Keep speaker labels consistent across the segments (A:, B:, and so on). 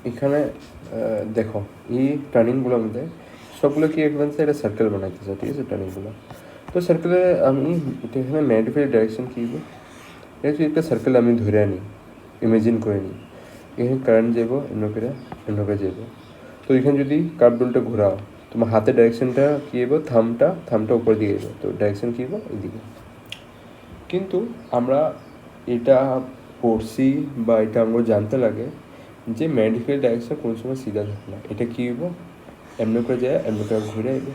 A: এখানে দেখো এই টার্নিংগুলোর মধ্যে সবগুলো কি একদম এটা সার্কেল বানাইতেছে, ঠিক আছে? টার্নিংগুলো তো সার্কেলে আমি এটা এখানে ম্যাগনিফাই ডাইরেকশন কী এটা যদি একটা সার্কেল আমি ধরে আনি, ইমেজিন করে নিই, এখানে কারেন্ট যাব এমন করে যাব। তো এখানে যদি কার্ভ টুলটা ঘোরাও, তোমার হাতের ডাইরেকশনটা কী যাব, থামটা উপর দিকে যাব, তো ডাইরেকশন কী যাব এইদিকে। কিন্তু আমরা এটা পড়ছি বা এটা আমরা জানতে লাগে যে ম্যাগনিফাই ডাইরেকশন কোনো সময় সিধা থাকে না, এটা কী হইব, এমনি করে যায় এমনি করে ঘুরে আইব।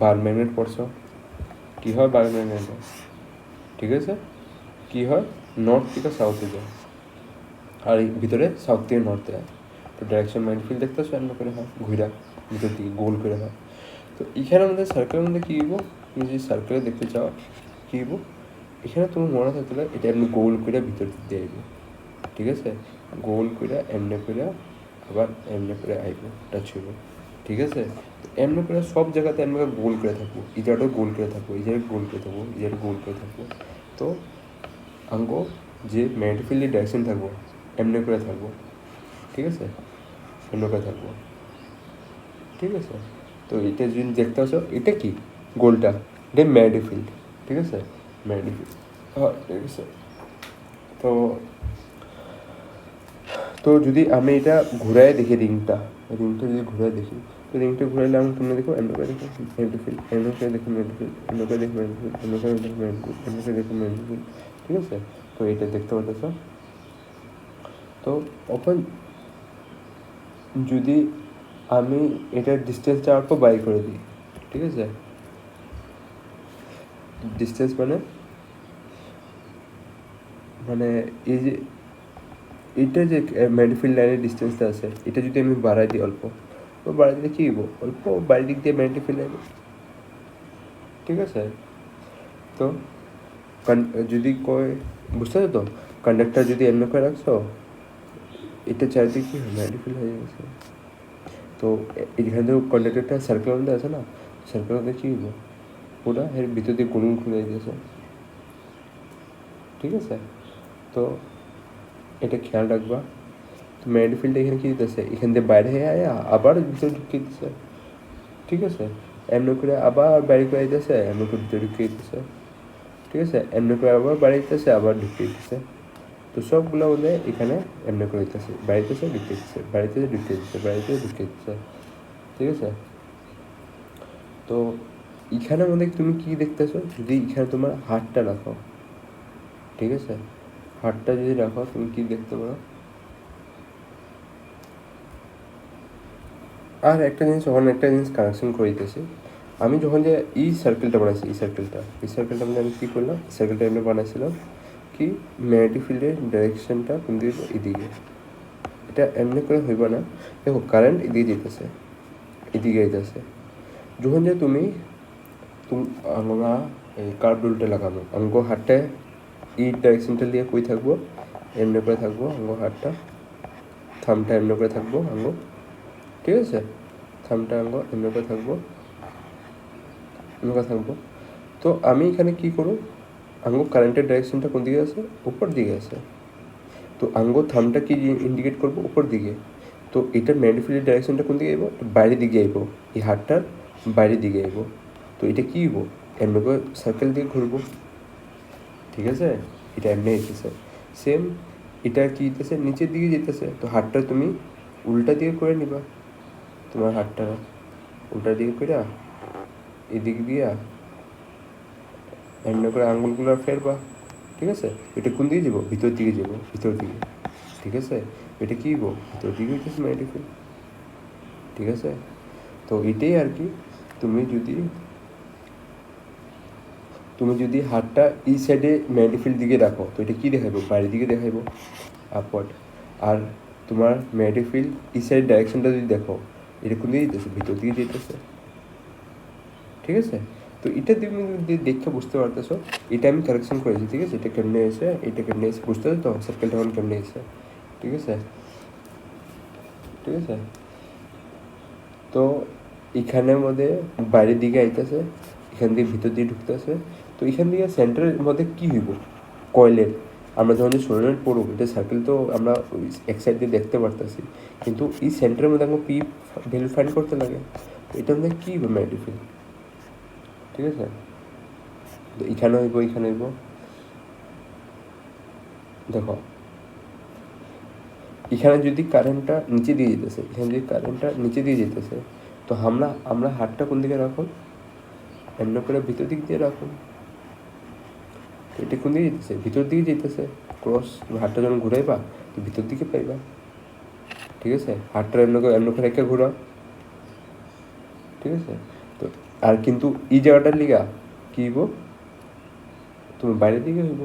A: বার ম্যাগনেট পড়ছ, কী হয় বার ম্যাগনেটে, ঠিক আছে? কী হয়, নর্থ থেকে সাউথে যায়, আর এই ভিতরে সাউথ থেকে নর্থে হয়। তো ডাইরেকশন ম্যাগনিফিল্ড দেখতেছো এমনি করে হয় ঘুরা, ভিতর দিকে গোল করে হয়। তো এখানে আমাদের সার্কেলের মধ্যে কী হইব, তুমি যদি সার্কেলে দেখতে চাও কী হইব, এখানে তুমি মনে থাকলে এটা এমনি গোল করে ভিতর দিক দিয়ে আইব, ঠিক আছে? গোল করে এমনি করে আবার এমনি করে আইব, টাচ হইব, ঠিক আছে? এমনি করে সব জায়গাতে এমনি করে গোল করে থাকবো, এই জায়গাটাও গোল করে থাকবো, এই জায়গায় গোল করে থাকবো, এই জায়গায় গোল করে থাকবো। তো আঙ্গো যে ম্যাগনিফিল্ডের ডাইরেকশন থাকবো এমনি করে থাকবো, ঠিক আছে? এমনি করে থাকবো, ঠিক আছে? তো এটা যদি দেখতে আসো, এটা কি গোলটা, এটা ম্যাগনিফিল্ড, ঠিক আছে? ম্যাগনিফিল্ড, হ্যাঁ, ঠিক আছে। তো তো যদি আমি এটা ঘুরায় দেখি, রিংটা যদি ঘুরায় দেখি, তো রিংটা ঘুরাইলে আমি তোমরা দেখো এমনি করে দেখো ম্যাগনিফিল্ড, এমনি করে দেখো ম্যাগনিফিল্ড, এমনি করে দেখো ম্যাগনিফিল্ড, এমনি করে দেখো ম্যাগনিফিল্ড, এমনি করে দেখো ম্যাগনিফিল্ড, ঠিক আছে? তো এটা দেখতে পাচ্ছ। তো তখন যদি আমি এটার ডিস্টেন্সটা অল্প বাই করে দিই, ঠিক আছে? ডিস্টেন্স মানে মানে এই যে এইটা যে ম্যাগনিফিল্ড লাইনের ডিস্টেন্সটা আছে, এটা যদি আমি বাড়াই দিই অল্প, তো বাড়াই দিলে কী হইব, অল্প বাড়ি দিক দিয়ে ম্যাগনিফিল্ড লাইন, ঠিক আছে? তো যদি কয়, বুঝতে পারছো তো, কন্ডাক্টর যদি এমনি করে রাখছো, এটা চারিদিকে কী হয়, ম্যাগনিফিল্ড হয়ে গেছে। তো এখানে যে কন্ডাক্টরটা সার্কেল মধ্যে আছে না, সার্কেল মধ্যে কী হইব, পুরা এর ভিতর দিয়ে গুলুন খুলে দিয়েছে, ঠিক আছে? তো এটা খেয়াল রাখবা। তো ম্যাগনিফিল্ডটা এখানে কী দিতেছে, এখান দিয়ে বাইরে হয়ে আয়া আবার ভিতরে ঢুকিয়ে দিতেছে, ঠিক আছে? এমনি করে আবার বাইরে করে দিতেছে, এমনি করে ভিতরে ঢুকিয়ে দিতেছে, ঠিক আছে? এমনি করে আবার বাইরে দিতেছে, আবার ঢুকিয়ে দিতেছে। তো সবগুলো বলে এখানে এমনি করে দিতেছে, বাড়িতেছে ঢুকিয়ে দিচ্ছে, বাড়িতেছে ঢুকিয়ে দিচ্ছে, বাড়িতে ঢুকিয়ে দিচ্ছে, ঠিক আছে? তো এখানের মধ্যে তুমি কী দেখতেছো, যদি এখানে তোমার হাতটা রাখো, ঠিক আছে? হাতটা যদি রাখো, তুমি কী দেখতে পারো। আর একটা জিনিস, ওখানে একটা জিনিস কানেকশন করে দিতেছি। আমি যখন যে এই সার্কেলটা বানাইছি, এই সার্কেলটা মানে আমি কী করলাম, সার্কেলটা এমনি বানাইছিলাম কি, ম্যাগনেটিক ফিল্ডের ডাইরেকশনটা কোন দিকে, এদিকে। এটা এমনি করে হইব না, দেখো কারেন্ট এদিকে যেতেছে, এদিকে যেতেছে। যখন যে তুমি আমরা এই কার্ভ রুলটা লাগাবো, আঙ্গো হাতটা এই ডাইরেকশনটা দিয়ে কই থাকবো, এমনি করে থাকবো আঙ্গো হাতটা, থামটা এমনি করে থাকবো আঙ্গো, ঠিক আছে? থামটা আঙ্গো এমনি করে থাকবো, এমনি করে থাকবো। তো আমি এখানে কী করব, আঙ্গো কারেন্টের ডাইরেকশনটা কোন দিকে আছে, উপর দিকে আছে। তো আঙ্গো থামটা কি ইন্ডিকেট করবো, উপর দিকে। তো এটার ম্যাগনিফিল্ডের ডাইরেকশনটা কোন দিকে আইব, বাইরের দিকে আইব, এই হাতটার বাইরের দিকে আইব। তো এটা কী হইব, এমনি করে সার্কেল দিয়ে ঘুরবো, ঠিক আছে? এটা এমনি যেতেছে সেম, এটা কি যেতেছে নিচের দিকে যেতেছে। তো হাতটা তুমি উল্টা দিকে করে নিবা, তোমার হাতটা উল্টা দিকে করে এদিক দিয়া এমনি করে আঙুলগুলো ফেরবা, ঠিক আছে? এটা কোন দিকে যাবো, ভিতর দিকে যাবো, ভিতর দিকে, ঠিক আছে? এটা কী হইব, ভিতর দিকে হইতেছে ম্যাগনিফিল্ড, ঠিক আছে? তো এটাই আর কি, তুমি যদি হাতটা এই সাইডে ম্যাগনিফিল্ড দিকে রাখো, তো এটা কী দেখাইবো, বাইরের দিকে দেখাইবো, আপওয়ার্ড। আর তোমার ম্যাগনিফিল্ড এই সাইড ডাইরেকশনটা যদি দেখো, এটা কোন দিকে যেতেছে, ভিতর দিকে যেতেছে, ঠিক আছে? তো এটা তুমি যদি দেখে বুঝতে পারতেছো, এটা আমি কারেকশন করেছি, ঠিক আছে? এটা কেমনে এসে, এটা কেমনে এসে, বুঝতে পারছো তো সার্কেলটা এখন কেমনে এসে, ঠিক আছে? ঠিক আছে। তো এখানের মধ্যে বাইরের দিকে আইতেছে, এখান দিয়ে ভিতর দিয়ে ঢুকতেছে। তো এখান দিয়ে সেন্টারের মধ্যে কী হইব, কয়েলের আমরা যখন যে সোলেনয়েড পড়ব এটা সার্কেল তো আমরা এক সাইড দিয়ে দেখতে পারতেছি, কিন্তু এই সেন্টারের মধ্যে আমাকে পি ভ্যালু ফাইন্ড করতে লাগে। এটা মধ্যে কী হবে ম্যাগনেটিক ফিল্ড, ঠিক আছে? তো এখানে হইব, এখানে হইব। দেখো এখানে যদি কারেন্টটা নিচে দিয়ে যেতেছে, এখানে যদি কারেন্টটা নিচে দিয়ে যেতেছে, তো আমরা হাতটা কোন দিকে রাখুন, এমন করে ভিতর দিক দিয়ে রাখুন। তো এটা কোন দিকে যেতেছে, ভিতর দিকে যেতেছে। ক্রস হাতটা যখন ঘুরাইবা তো ভিতর দিকে পাইবা, ঠিক আছে? হাতটা এমন করে রেখে ঘুরাও, ঠিক আছে? তো আর কিন্তু এই জায়গাটার লিগা কি হইব, তুমি বাইরের দিকে হইব,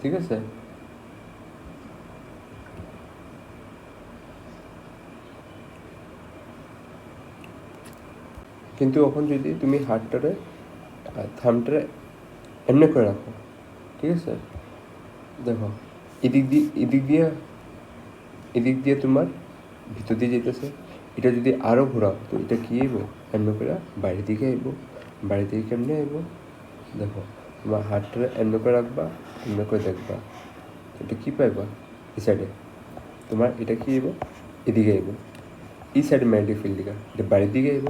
A: ঠিক আছে? কিন্তু এখন যদি তুমি হাতটারে থামটারে এমনি করে রাখো, ঠিক আছে? দেখো এদিক দিয়ে তোমার ভিতর দিয়ে যেতেছে। এটা যদি আরও ঘোরাও তো এটা কী আইব, এমনি করে বাইরের দিকে আইব। বাইরের দিকে কেমনে আইব, দেখো তোমার হাতটা এমনি করে রাখবা, এমনি করে দেখবা, এটা কী পাইবা, এই সাইডে তোমার এটা কী আইব, এদিকে আইব। এই সাইডে ম্যাগনেটিক ফিল্ড দিকে এটা বাইরের দিকে আইব।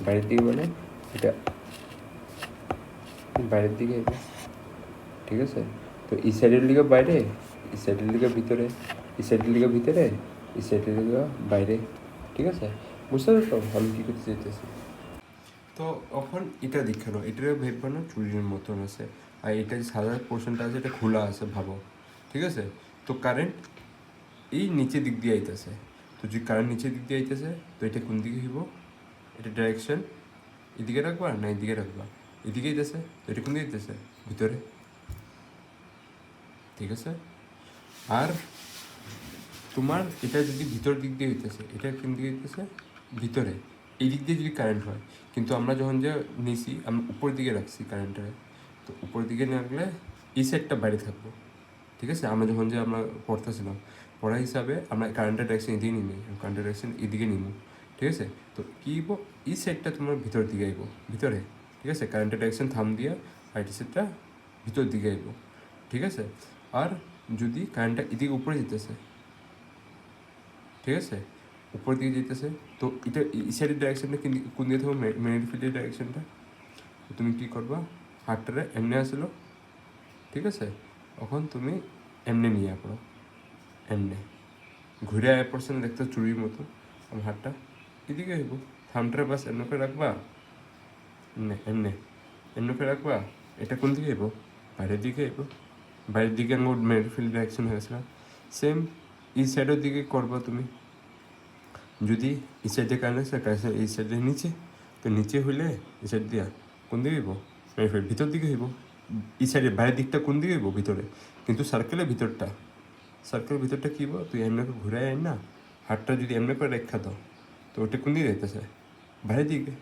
A: বাইরের দিকে মানে এটা বাইরের দিকে আইব, ঠিক আছে? তো এই সাইডের লিগে বাইরে, এই সাইডের লিগে ভিতরে, এই সাইডের লিগে ভিতরে, এই সাইডের লিগে বাইরে, ঠিক আছে? বুঝতে পারছো আমি কী করতে চাইতেছি? তো এখন এটা দেখানো, এটারও ভেবো না চুরির মতন আছে, আর এটা যে সাদা পোর্শনটা আছে এটা খোলা আছে ভাবো, ঠিক আছে? তো কারেন্ট এই নিচের দিক দিয়ে আইতেছে। তো যদি কারেন্ট নিচের দিক দিয়ে আইতেছে তো এটা কোন দিকে হইব, এটা ডাইরেকশন এদিকে রাখবা না এদিকে রাখবা, এদিকে আইতেছে তো এটা কোন দিকে আইতেছে, ভিতরে, ঠিক আছে? আর তোমার এটা যদি ভিতর দিক দিয়ে হইতেছে, এটা কোন দিকে হইতেছে, ভিতরে, এই দিক দিয়ে যদি কারেন্ট হয়, কিন্তু আমরা যখন যে নিছি আমরা উপর দিকে রাখছি কারেন্টটা, তো উপর দিকে না রাখলে এই সাইডটা বাইরে থাকবো, ঠিক আছে? আমরা যখন যে আমরা পড়তেছিলাম পড়া হিসাবে আমরা কারেন্টের ডাইরেকশন এদিকে নিই, কারেন্টের ডাইরেকশন এদিকে নিব, ঠিক আছে? তো কী হইব, এই সাইডটা তোমার ভিতর দিকে আইব, ভিতরে, ঠিক আছে? কারেন্টের ডাইরেকশন থাম দিয়ে আর এই সাইডটা ভিতর দিকে আইব, ঠিক আছে? আর যদি কারেন্টটা এদিকে উপরে যেতেছে, ঠিক আছে, উপর দিকে যেতেছে, তো এটা এই সাইডের ডাইরেকশনটা কোন দিকে থাকবে, ম্যাগনেটিক ফিল্ডের ডাইরেকশনটা। তুমি কী করবা, হাতটারে এমনি আসলো, ঠিক আছে? এখন তুমি এমনি নিয়ে পড়ো, এমনি ঘুরে আয় পড়ছে না দেখতে চুরির মতো, আমার হাতটা এদিকে হইব, থামটারে বাস এমনি করে রাখবা, এমনি এমনি এমনি করে রাখবা। এটা কোন দিকে হইব, বাইরের দিকে হইব, বাইরের দিকে আমার ম্যাগনেটিক ফিল্ড ডাইরেকশন হয়েছিল। সেম এই সাইডের দিকে করবা তুমি, যদি এই সাইডে কারেন্ট আছে এই সাইডে নিচে, তো নিচে হইলে এই সাইড দিয়া কোন দিকে হইব, ভিতর দিকে হইব। এই সাইডে বাইরের দিকটা কোন দিকে হইব, ভিতরে, কিন্তু সার্কেলের ভিতরটা কী হইব, তুই এমনি করে ঘুরে আয় না, হাতটা যদি এমনি করে রেখা দাও তো ওটা কোন দিকে যেতেছে, বাইরের দিকে,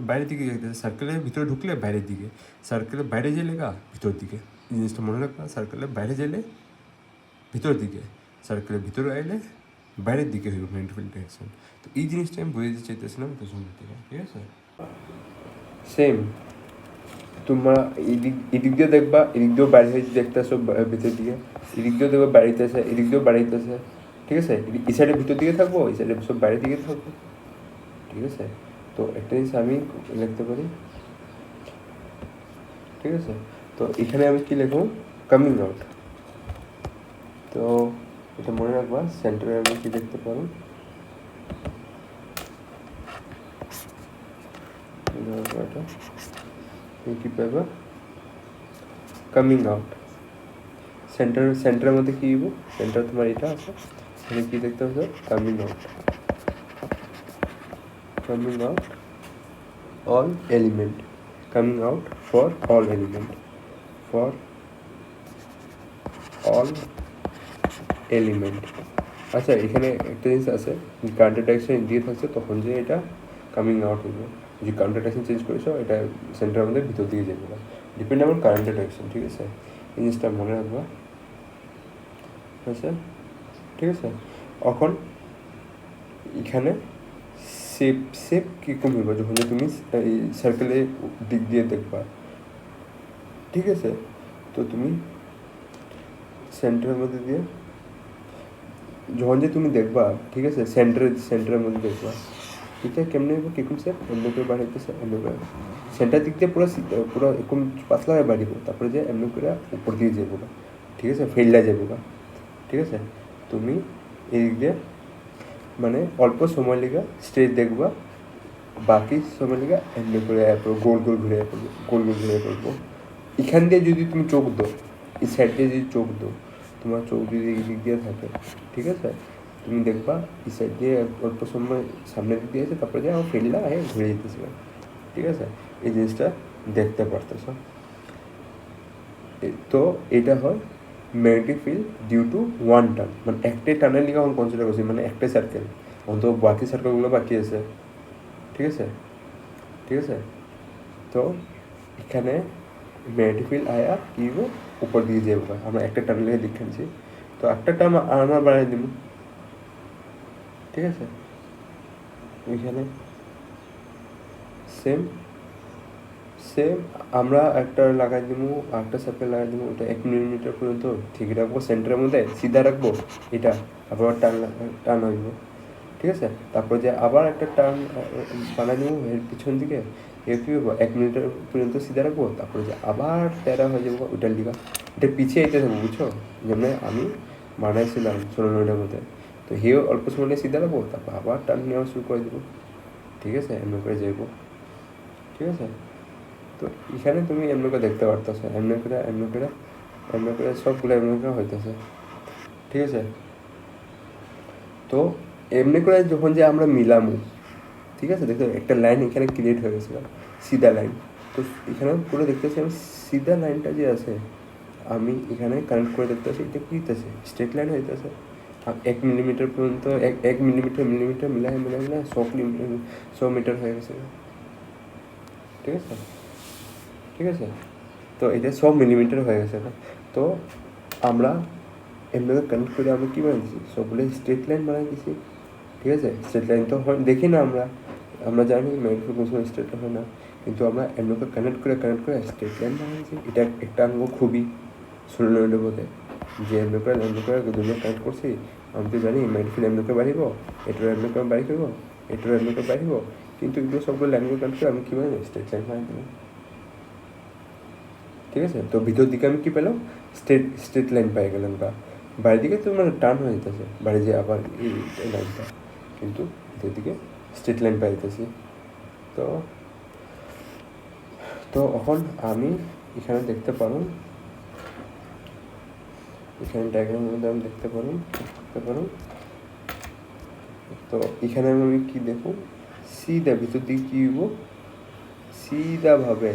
A: বাইরের দিকে যেতেছে। সার্কেলের ভিতরে ঢুকলে বাইরের দিকে, সার্কেলের বাইরে গেলে ভিতর দিকে। এই জিনিসটা মনে রাখবা, সার্কেলের বাইরে গেলে ভিতর দিকে, সার্কেলের ভিতরে আইলে বাইরের দিকে হইব ম্যাগনেটিক ফিল্ড ডাইরেকশন। তো এই জিনিসটা আমি বুঝতে চাইতেছিলাম পেছন থেকে, ঠিক আছে? সেম তোমরা এদিক দিয়ে দেখবা, এদিক দিয়েও বাইরে হয়েছে দেখতেছো ভিতর দিকে, এদিক দিয়েও দেখবো বাড়িতেছে, এদিক দিয়েও বাড়িতেছে, ঠিক আছে? এই সাইডে ভিতর দিকে থাকবো, এই সাইডে সব বাইরের দিকে থাকবো, ঠিক আছে? তো একটা জিনিস আমি লিখতে পারি, ঠিক আছে? তো এখানে আমি কি লিখবো, কামিং আউট। তো এটা মনে রাখবা, সেন্টারে আমি কি দেখতে পারো, কি পাইবা, কামিং আউট। সেন্টারের মধ্যে কী হইব, সেন্টার তোমার এটা আছে, এখানে কী দেখতে পাচ্ছ, coming out all element, coming out for all element, আচ্ছা এখানে একটা জিনিস আছে, কারেন্টের ডাইরেকশন দিয়ে থাকছে তখন যে এটা কামিং আউট হইব, যদি কারেন্টের ডাইরেকশন চেঞ্জ করেছো এটা সেন্টারের মধ্যে ভিতর দিকে যাবে না, ডিপেন্ড আমার কারেন্টের ডাইরেকশন, ঠিক আছে? এই জিনিসটা মনে রাখবা, আছে, ঠিক আছে? এখন এখানে শেপ কীরকম হইব যখন তুমি এই সার্কেলের দিক দিয়ে দেখবা, ঠিক আছে? তো তুমি সেন্টারের মধ্যে দিয়ে যখন যে তুমি দেখবা, ঠিক আছে, সেন্টারের মধ্যে দেখবা এটা কেমনে হইব, কিরকম স্যার এমনি করে বাড়াইতেছে, এমনি করে সেন্টার দিক দিয়ে পুরো এরকম পাতলা হয়ে বাড়িব, তারপরে যে এমনি করে উপর দিয়ে যাবো, ঠিক আছে, ফেললা যাবো, ঠিক আছে। তুমি এই দিক দিয়ে মানে অল্প সময় লেগে স্টেজ দেখবা, বাকি সময় লেগে এমনি করে গোল গোল ঘুরে করবো, গোল গোল ঘুরে করবো। এখান দিয়ে যদি তুমি চোখ দো, এই সাইড দিয়ে যদি চোখ দো, তোমার চোখ যদি এই দিক দিয়ে থাকে, ঠিক আছে, তুমি দেখবা এই সাইড দিয়ে অল্প সময় সামনের দিক দিয়ে আছে, তারপরে দিয়ে আমার ফেললা ঘুরে যেতেছিল, ঠিক আছে। এই জিনিসটা দেখতে পারতেছ। তো এটা হয় magnetic field due to one turn, মানে একটাই টার্নের লিগে আমি কনসিডার করছি, মানে একটাই সার্কেল, অন্তত বাকি সার্কেলগুলো বাকি আছে, ঠিক আছে, ঠিক আছে। তো এখানে ম্যাগনেটিক ফিল্ড আয়া কি উপর দিয়ে যাবো, আমরা একটা টার্ন লিগে দেখাচ্ছি, তো একটা টার্ন আমরা বাড়াই দিব, ঠিক আছে। এখানে সেম সেম আমরা একটা লাগাই দিব, একটা সার্কেল লাগাই দিব, ওটা 1 মিলিমিটার পর্যন্ত ঠিক রাখবো, সেন্টারের মধ্যে সিধা রাখবো এটা, আবার টার্ন হইব, ঠিক আছে। তারপর যে আবার একটা টার্ন বানাই দিব এর পিছন দিকে, এর কী হইব 1 মিনিটের পর্যন্ত সিধা রাখবো, তারপরে যে আবার তেরা হয়ে যাবো ওইটার লিগা, এটা পিছিয়ে আইতে থাকবো, বুঝছো, যেমন আমি বানাইছিলাম 16 মিনিটের মধ্যে। তো হেও অল্প সময় সিধা রাখবো, তারপর আবার টার্ন নেওয়া শুরু করে দেবো, ঠিক আছে, এমনি করে যাইবো, ঠিক আছে। তো এখানে তুমি এমনি করে দেখতে পারতেছো, এমনি করে সবগুলো এমনি করে হইতেছে, ঠিক আছে। তো এমনি করে যখন যে আমরা মিলামু, ঠিক আছে, দেখতে একটা লাইন এখানে ক্রিয়েট হয়ে গেছে, সিধা লাইন। তো এখানে পুরো দেখতেছি আমি সিধা লাইনটা যে আছে, আমি এখানে কানেক্ট করে দেখতে পাচ্ছি এটা কী হইতেছে, স্ট্রেট লাইন হইতেছে। 1 মিলিমিটার পর্যন্ত, এক মিলিমিটার মিলাই 100 মিটার হয়ে গেছে, ঠিক আছে, ঠিক আছে। তো এটা 100 মিলিমিটার হয়ে গেছে না। তো আমরা এমনি কানেক্ট করে আমরা কী বানাইছি, সবগুলো স্ট্রেট লাইন বানাই দিছি, ঠিক আছে। স্ট্রেট লাইন তো হয় দেখি না আমরা জানি ম্যাগনেটিক কোনো সময় স্ট্রেট হয় না, কিন্তু আমরা এমনি কানেক্ট করে স্ট্রেট লাইন বানাইছি। এটা একটা অঙ্গ খুবই সলিনয়েডের মধ্যে, যে এমনি করে দুনিয়া কানেক্ট করছি, আমি তো জানি ম্যাগনেটিক ফিল্ড এমনি করে বাড়িব, এটার এমনি করে বাড়ি করবো, এটার এমনি করে বাড়িব, কিন্তু এগুলো সবগুলো লাইনগুলো কানেক্ট করে আমি কী বানাই স্ট্রেট লাইন বানাই দেবো, ঠিক আছে। তো ভিতর দিকে আমি কী পেলাম, স্ট্রেট লাইন পাই গেলাম, বা বাইরের দিকে তো মানে টার্ন হয়ে যেতেছে, বাইরে যে আবার এই লাইনটা, কিন্তু ভিতর দিকে স্ট্রেট লাইন পাই যেতেছি। তো তো এখন আমি এখানে দেখতে পারো, এখানে ডায়াগ্রামের মধ্যে আমি দেখতে পারো। তো এখানে আমি কি দেখো, সিধা ভিতর দিকে কী হইব, সিধাভাবে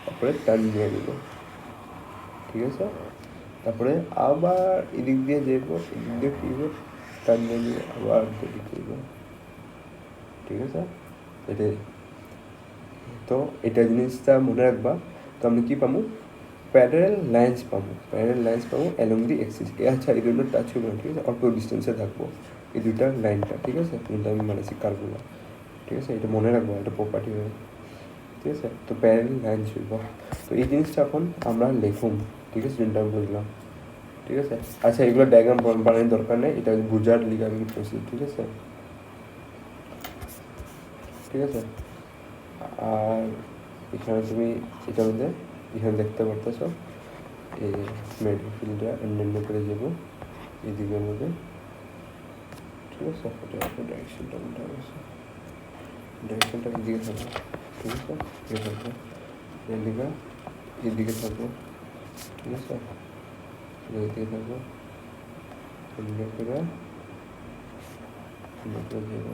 A: তারপরে টার্ন নিয়ে নিব, ঠিক আছে। তারপরে আবার এদিক দিয়ে যাবো, এদিক দিয়ে কী হইব, টার্ন নিয়ে নিব, আবার এদিক যাইব, ঠিক আছে। এটাই। তো এটা জিনিসটা মনে রাখবা। তো আমি কী পাবো, প্যারালাল লাইন্স পাবো অ্যালং দি এক্সিস। আচ্ছা, এই দুটো টাচ হইব না, ঠিক আছে, অল্প ডিস্টেন্সে থাকবো এই দুইটা লাইনটা, ঠিক আছে, যেটা আমি বানাইছি কার্ভগুলো, ঠিক আছে। এটা মনে রাখবো, এটা প্রপার্টি হবে, ঠিক আছে। তো প্যারালাল লাইন্স হইব। তো এই জিনিসটা এখন আমরা লিখুম, ঠিক আছে, যেটা আমি বুঝলাম, ঠিক আছে। আচ্ছা, এগুলো ডায়াগ্রাম বানানোর দরকার নেই, এটা বুঝার লিগে আমি করছি, ঠিক আছে, ঠিক আছে। আর এখানে তুমি এটার মধ্যে এখানে দেখতে পারতেছ এই ম্যাগনেটিক ফিল্ডটা এমনি করে যাব এই দিকের মধ্যে, ঠিক আছে। এটা ডাইরেকশনটা উল্টা গেছে, ডাইরেকশনটা এদিকে থাকবে, ঠিক আছে, এদিকে থাকবে, এদিকে থাকবো, ঠিক আছে, এদিকে থাকবো, এমনি করে যাব,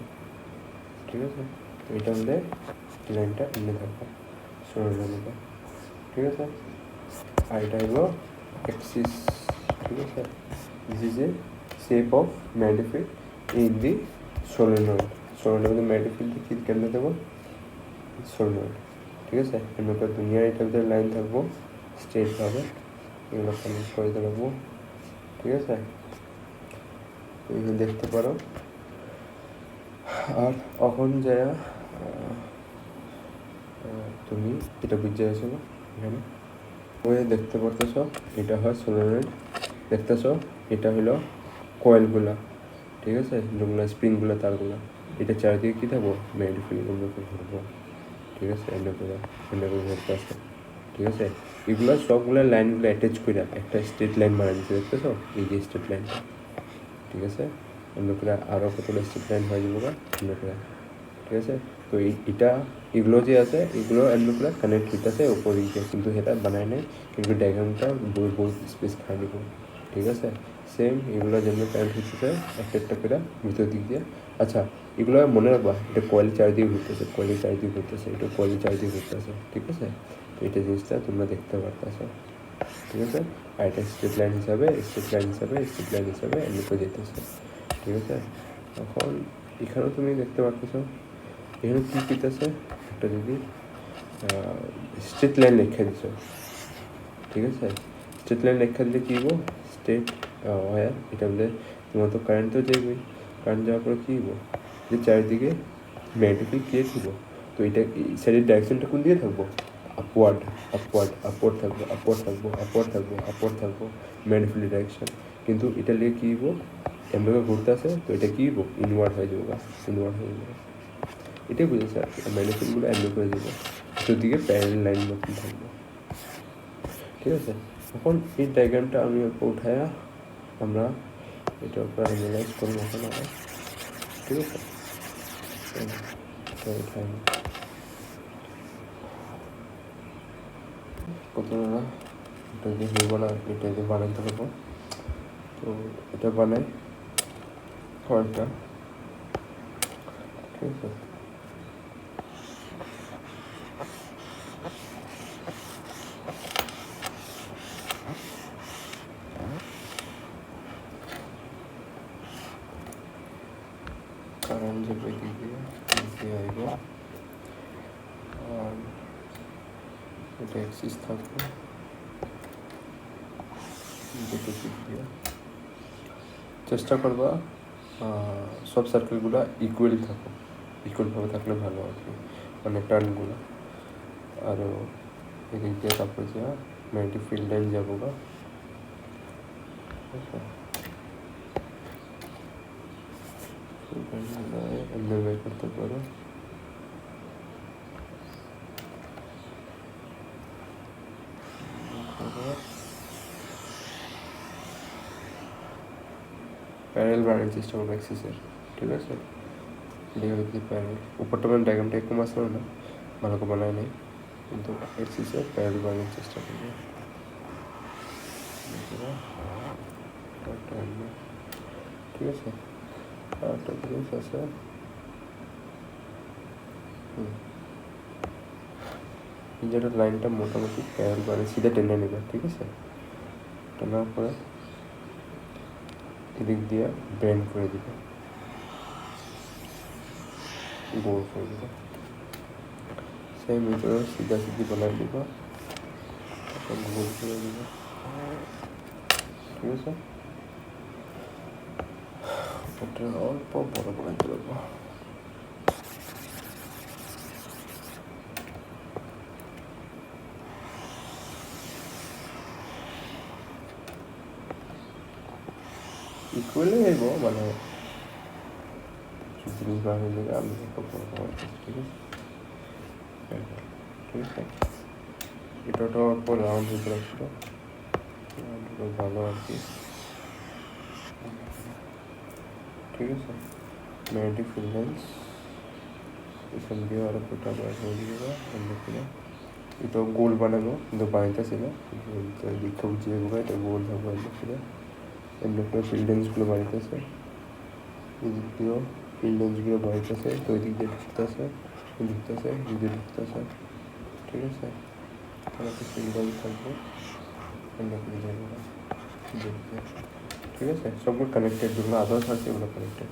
A: ঠিক আছে। তো এটার মধ্যে লাইনটা এমনি থাকবে, সরলের মধ্যে, ঠিক আছে। আর এটা হলো এক্সিস, ঠিক আছে। This is a shape of magnetic field in the solenoid. সলিনয়েডের ম্যাগনেটিক ফিল্ড কী কেমনে দেবো, সলিনয়েড, ঠিক আছে। এমনি করে দুনিয়ার এটার ভিতরে লাইন থাকবো স্ট্রেটভাবে, এগুলো কানেক্ট করে দেবো, ঠিক আছে, দেখতে পারো। আর এখন যে তুমি এটা বুঝতে গেছো না এখানে, ওই দেখতে পারতেছ এটা হয় সোলেনয়েড, দেখতেছ এটা হলো কয়েলগুলা, ঠিক আছে, যেগুলো স্প্রিংগুলো তারগুলো, এটা চারিদিকে কী থাকবো ম্যাগনেটিক ফিল্ড ঘুরবো, ঠিক আছে, এন্ড করে ঘুরতে আসে, ঠিক আছে। এগুলো সবগুলো লাইনগুলো অ্যাটাচ করে একটা স্ট্রেট লাইন বানিয়ে দিচ্ছে, দেখতেছো এই যে স্ট্রেট লাইনটা, ঠিক আছে, এন্ড করে আরও কতগুলো স্ট্রেট লাইন হয়ে যাবো এন্ড করে, ঠিক আছে। তো এটা এগুলো যে আছে এগুলো এন্ড করে কানেক্ট হইতেছে উপরে দিকে, কিন্তু সেটা বানায় নেই, কিন্তু ডায়াগ্রামটা বহুত স্পেস খাই দিব, ঠিক আছে। সেম এগুলো যেমন কানেক্ট হইতেছে একটা একটা করে ভিতর দিক দিয়ে। আচ্ছা, এগুলো মনে রাখবা, এটা কয়েল চারিদিকে ঘুরতেছে, কয়েলের চারিদিকে ঘুরতেছে, এটা কয়েলের চারিদিকে ঘুরতেছে, ঠিক আছে। তো এটা জিনিসটা তোমরা দেখতে পারতেছো, ঠিক আছে। আর এটা স্ট্রেট লাইন হিসাবে এমনি করে যেতেছে, ঠিক আছে। এখন এখানেও তুমি দেখতে পারতেছো এখানে কী করতেছে, একটা যদি স্ট্রেট লাইন লেখা দিছো, ঠিক আছে। স্ট্রেট লাইন লেখা দিলে কী হবো, স্ট্রেট ওয়্যার, এটা বলে তোমার তো কারেন্ট তো যাইবে, কারেন্ট যাওয়ার পরে কী হবো, যে চারিদিকে ম্যাগনেটিক ফিল্ড ক্রিয়েট হবো। তো এটা এই সাইডের ডাইরেকশনটা কোন দিকে থাকবো, আপওয়ার্ড থাকবো ম্যাগনেটিক ফিল্ডের ডাইরেকশন। কিন্তু এটা লিয়ে কী হবো, এমনি ঘুরতে আসে, তো এটা কী হবো ইনওয়ার্ড হয়ে যাবো, এটাই বুঝেছে আর কি। ম্যাগনেটিক ফিল্ডগুলো এমনি করে দেবো, দুদিকে প্যারালাল লাইন মতন থাকবে, ঠিক আছে। এখন এই ডায়াগ্রামটা আমি উঠায়া আমরা এটা উপর অ্যানালাইজ করবো এখন আবার, ঠিক আছে। উঠাই কতটা এটা দিয়ে হইব না, এটা দিয়ে বানাইতে পারবো। তো এটা বানাই কয়েকটা, ঠিক আছে। কারণ যে দিক দিয়ে আইব, আর এটা এক্সিস থাকবে দুটো দিক দিয়ে। চেষ্টা করবা সব সার্কেলগুলো ইকুয়ালভাবে থাকলে ভালো আর কি, মানে টার্নগুলো। আরও এদিক দিয়ে তারপর যা ম্যাগনেটিক ফিল্ড লাইন যাবো বা, এমনি বের করতে পারো। প্যারেল বানানোর চেষ্টা করবো এক্সিসের, ঠিক আছে। প্যারেল উপরটা মানে ডায়াগ্রামটা একটু আসলো না, ভালো করে বানায় নেই, কিন্তু এক্সিসের প্যারেল বানানোর চেষ্টা করবো, ঠিক আছে। আর একটা জিনিস আছে, যেটা লাইনটা মোটামুটি প্যারেল বানিয়ে সিধা টেনে নেবে, ঠিক আছে। টানার পরে এদিক দিয়ে বেন্ড করে দিবে, গোল করে দিবে, সেই ভিতরে সিধা বানাই দিবা, গোল করে দিবা, ঠিক আছে। এটা অল্প বড় বানাইতে পারবো। ইকুয়ালি হইব, মানে জিনিস বানাইলে আমি একটা বড় বানাইতেছি, ঠিক আছে, ঠিক আছে। এটাটা অল্প রাউন্ড হতে রাখছিল, ভালো আর কি, ঠিক আছে। ম্যাগনেটিক ফিল্ড লাইন্স এখান দিয়ে আরও কোটা বার হয়ে যাবে, এটাও গোল বানাবো, কিন্তু বানাইতেছি না, দীক্ষা বুঝিয়ে দেবো, এটা গোল থাকবো এমনি করে ফিল্ড লাইন্সগুলো বাড়িতেছে, এদিক দিয়েও ফিল্ড লাইন্সগুলো বাড়িতেছে, তো ওই দিক দিয়ে ঢুকতেছে, এদিক দিয়ে ঢুকতেছে, ঠিক আছে। তাহলে একটা ফিল্ড লাইন থাকবে, এমনি করে যাবো, ঠিক আছে। সবগুলো কানেক্টেড, যেগুলো আদার্স আছে এগুলো কানেক্টেড,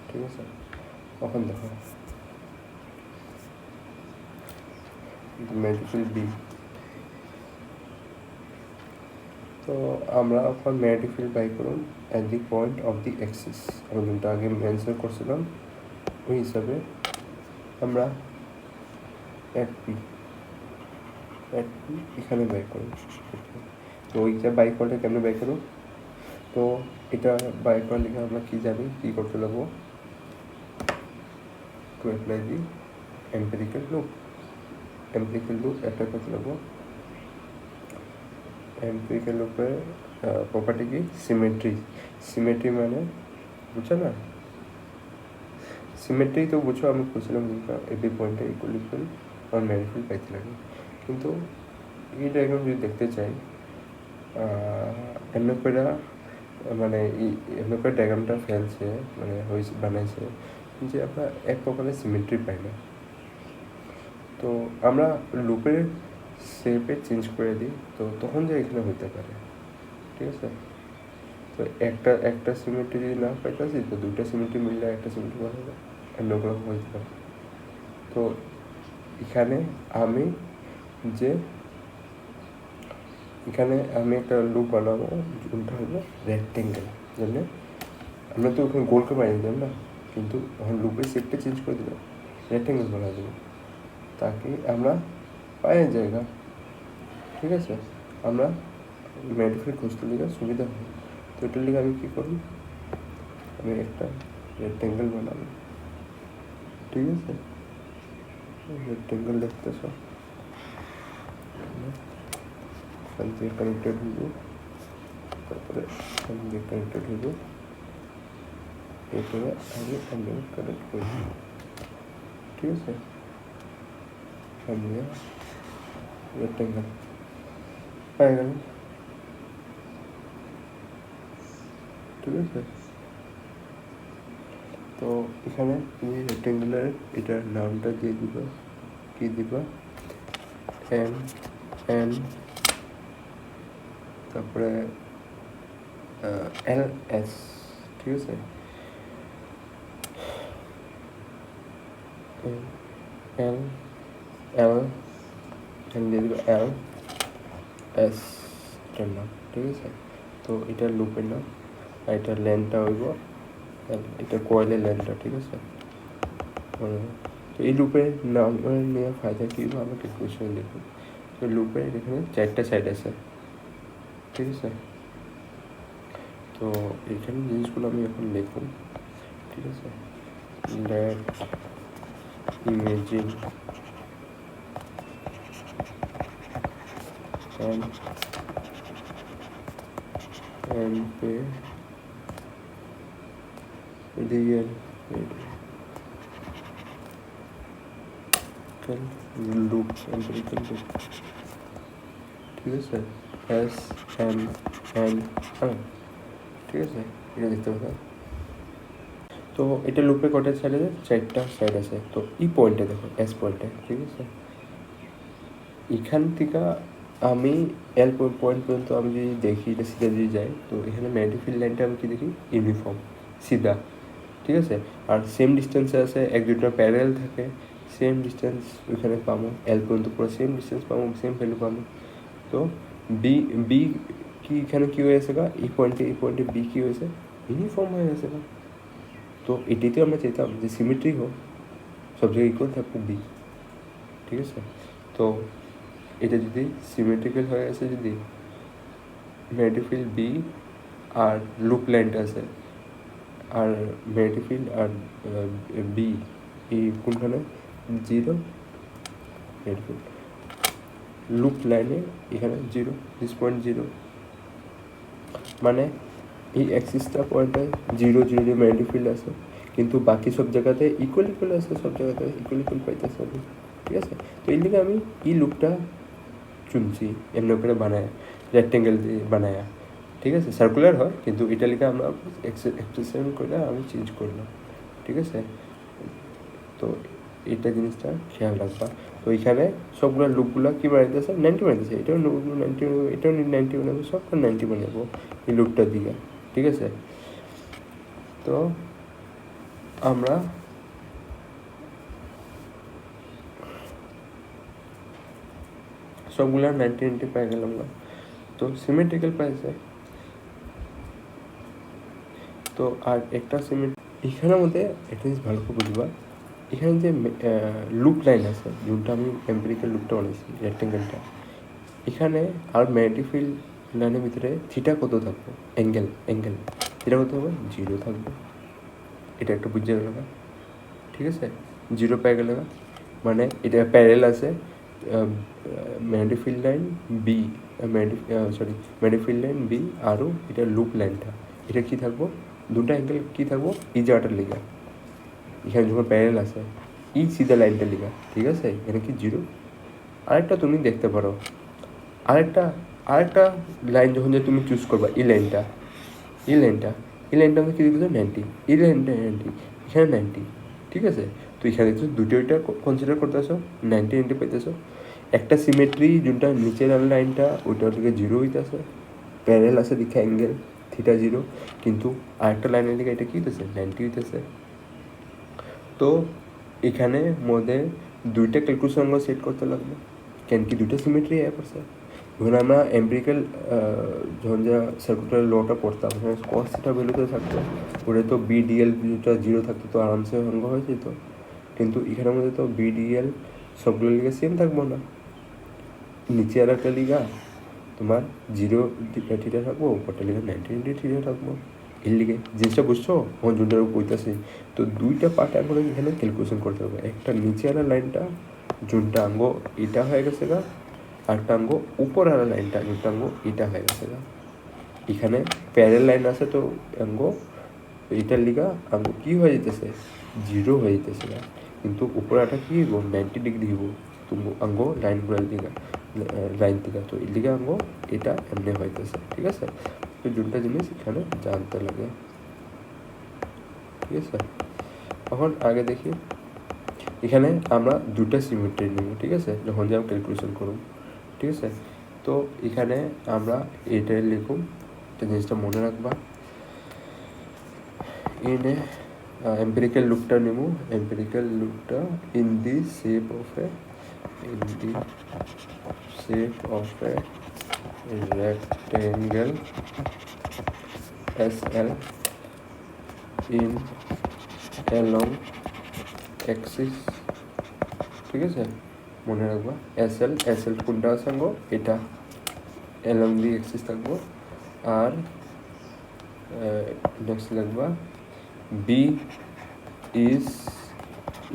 A: ঠিক আছে। এখন দেখো ম্যাগনেটিক বি, তো আমরা এখন ম্যাগনেটিক ফিল্ড বাই করুন at the point of the Axis, আমি যেটা আগে মেনশন করছিলাম ওই হিসাবে আমরা অ্যাট পি, এখানে বাই করুন। তো ওইটা বাই করলে কেমনে বাই করো? তো এটা বাই করার লিখে আমরা কি জানি, কি করতে লাগবো? To apply the empirical loop apply করতে লাগবো। এম্পিরিক্যাল লুপের প্রপার্টি কি? সিমেট্রি মানে বুঝছো না? সিমেট্রি তো বুঝো, আমি বলছিলাম এভরি পয়েন্টে ইকুয়াল আমার ম্যানিফিল্ড পাইতে লাগে। কিন্তু এই ডায়াগ্রাম যদি দেখতে চাই এমনি করে মানে এমনি করে ডায়াগ্রামটা ফেলছে মানে বানাইছে যে আমরা এক প্রকারের সিমেট্রি পাই না। তো আমরা লুপের শেপে চেঞ্জ করে দিই, তো তখন যে এখানে হইতে পারে, ঠিক আছে? তো একটা সিমেট্রি যদি না পাইতেছি, তো দুইটা সিমেট্রি মিললে একটা সিমেট্রি বানাবে, এমনি করে হইতে পারে। তো এখানে আমি একটা লুপ বানাবো, যোনটা হলো রেক্টেঙ্গেল। জানলে আমরা তো ওখানে গোলকে বানিয়ে দিলাম না, কিন্তু এখন লুপের শেপটা চেঞ্জ করে দিলাম, রেক্টেঙ্গেল বানিয়ে দেবো, তাকে আমরা পায়ের জায়গা, ঠিক আছে? আমরা ম্যানিফিল্ড খুঁজতে লিখে সুবিধা হয়। তো এটার লিখে আমি কী করি, আমি একটা রেক্টেঙ্গেল বানাবো, ঠিক আছে? রেক্টেঙ্গেল দেখতেছ, এখান থেকে কানেক্টেড হইব, তারপরে এখান থেকে কানেক্টেড হইব, এরপরে আমি কানেক্ট করি, ঠিক আছে? আমি রেক্টেঙ্গেল পাই গেল, ঠিক আছে? তো এখানে তুমি রেক্টেঙ্গুলার এটার নামটা দিয়ে দিবা, কি দিবা? এন তারপরে LS, ঠিক আছে? দিয়ে দিবা LS এটার নাম, ঠিক আছে? তো এটার লুপের নাম, আর এটার লেন্থটা হইব এটা কয়েলের লেন্থটা, ঠিক আছে? তো এই লুপের নাম নিয়ে ফায়দা কী বা আমাকে কোয়েশন দেখুন। তো লুপের এখানে 4টা সাইড আছে, ঠিক আছে? তো এখানে জিনিসগুলো আমি এখন লিখুন, ঠিক আছে? Let imagine and pay real loop empirical loop, ঠিক আছে? S M N ঠিক আছে? এটা দেখতে পাবেন। তো এটা লুপে কটার সাইড আছে? 4টা সাইড আছে। তো এই পয়েন্টে দেখো, এস পয়েন্টে, ঠিক আছে? এখান থেকে আমি এল পয়েন্ট পর্যন্ত আমি যদি দেখি, এটা সিধা যদি যাই, তো এখানে ম্যাগনিফিল্ড লাইনটা আমি কি দেখি? ইউনিফর্ম, সিধা, ঠিক আছে? আর সেম ডিস্টেন্সে আছে, এক দুটো প্যারালেল থাকে, সেম ডিস্টেন্স ওইখানে পাবো, এল পর্যন্ত পুরো সেম ডিস্টেন্স পাবো, সেম ভ্যালু পাবো। তো বি কি এখানে কী হয়েছে গা? এই পয়েন্টে বি কী হয়েছে? ইউনিফর্ম হয়ে গেছে গা। তো এটাতেও আমরা চাইতাম যে সিমেট্রি হোক, সব জায়গায় ইকুয়াল থাকবো বি, ঠিক আছে? তো এটা যদি সিমেট্রিক্যাল হয়ে গেছে, যদি ম্যাগনিফিল্ড বি আর লুপ লাইনটা আছে, আর ম্যাগনিফিল্ড আর বি এই কোনখানে 0, ম্যাগনিফিল্ড লুপ লাইনে এখানে 0, দিস পয়েন্ট 0, মানে এই অ্যাক্সিসটা পয়েন্টে 0 0 যে ম্যাগনিফিল্ড আছে, কিন্তু বাকি সব জায়গাতে ইকুয়াল আছে, সব জায়গাতে ইকুয়াল পাইতেছে আমি, ঠিক আছে? তো এই লিগে আমি এই লুপটা চুনছি, এমনি করে বানায়, রেক্টেঙ্গেল দিয়ে বানায়া, ঠিক আছে? সার্কুলার হয়, কিন্তু এটা লিগে আমরা এক্সপ্রেশন করে আমি চেঞ্জ করলাম, ঠিক আছে? তো এটা জিনিসটা খেয়াল রাখবা। তো এখানে সবগুলো লুপগুলো কী বানাইতেছে? 90 বানাইতেছে, এটাও 90, এটাও 90 বানাবো, সবটা 90 বানাবো এই লুপটার দিকে, ঠিক আছে? তো আমরা সবগুলো 90 পাই গেলাম না, তো সিমেট্রিক্যাল পাইছে। তো আর একটা এখানের মধ্যে একটা জিনিস ভালো করে বুঝবা, এখানে যে লুপ লাইন আছে, যোনটা আমি এম্পিরিক্যাল লুপটা বানাইছি রেক্টেঙ্গেলটা, এখানে আর ম্যাগনেটিক ফিল্ড লাইনের ভিতরে থিটা কত থাকবে, অ্যাঙ্গেল থিটা কত হবে, 0 থাকবে। এটা একটু বুঝে গেল না, ঠিক আছে, 0 পেয়ে গেল না, মানে এটা প্যারেল আছে magnetic field line B, magnetic field line B আরও এটা লুপ লাইনটা, এটা কী থাকবো, দুটো অ্যাঙ্গেল কী থাকবো, ই জায়গাটার লিগা, এখানে যখন প্যারেল আছে ই সিধা লাইনটা লিগা, ঠিক আছে, এখানে কি 0। আরেকটা তুমি দেখতে পারো, আরেকটা লাইন যখন যে তুমি চুজ করবা এই লাইনটা আমরা কী দিতেছো 90, এই লাইনটা 90, এখানে 90, ঠিক আছে। তো এখানে দেখছো দুটোটা কনসিডার করতেছো, 90 পাইতেছো। একটা সিমেট্রি যোনটা নিচের লাইনটা ওইটার দিকে 0 হইতেছে, প্যারেল আছে দিকে অ্যাঙ্গেল থিটা 0, কিন্তু আরেকটা লাইনের দিকে এটা কী হইতেছে 90 হইতেছে। তো এখানে মধ্যে দুইটা ক্যালকুলেশন আমরা সেট করতে লাগবে, কেন কি দুইটা সিমেট্রি অ্যাপ আছে। যখন আমরা এমপিরিক্যাল যখন যা সার্কুলার লটা পড়তাম, ওখানে কস থিটা ভ্যালুতে থাকতো, ওটা তো বিডিএল যেটা 0 থাকতো তো আরামসে অঙ্গ হয়ে যেত, কিন্তু এখানের মধ্যে তো বিডিএল সবগুলো লিগা সেম থাকবো না, নিচে আর একটা লিগা তোমার 0 থিটা থাকবো, উপরটা লিগা 90 থিটা থাকবো, এর লিগে জিনিসটা বুঝছো আমার যোনটার বইতেছি। তো দুইটা পার্ট করে এখানে ক্যালকুলেশন করতে হবে, একটা নিচে আর লাইনটা যোনটা আঙ্গ এটা হয়ে গেছে গা, আরেকটা আঙ্গ উপর আর লাইনটা যোনটা আঙ্গ এটা হয়ে গেছে গা। এখানে প্যারেল লাইন আছে তো আঙ্গ এটার লিগা আঙ্গ কী হয়ে যেতেছে 0 হয়ে যেতেছে গা, কিন্তু উপরে একটা কী হইব 90 ডিগ্রি হইব তুমি আঙ্গ লাইনগুলোর লিগা লাইন থেকে, তো এর লিগা আঙ্গ এটা এমনি হইতেছে, ঠিক আছে। তো যোনটা জিনিস এখানে জানতে লাগে, ঠিক আছে। এখন আগে দেখি এখানে আমরা দুটা সিমেট্রি নিব, ঠিক আছে, যখন যে আমরা ক্যালকুলেশন করব, ঠিক আছে। তো এখানে আমরা এটাই লিখুম, একটা জিনিসটা মনে রাখবা, এনে এম্পিরিক্যাল লুপটা নিব, এম্পিরিক্যাল লুপটা in the shape of a rectangle SL in along axis, ঠিক আছে, মনে রাখবা এসএল কোনটা সঙ্গ এটা along the axis থাকবো, আর নেক্সট লিখবা বি ইজ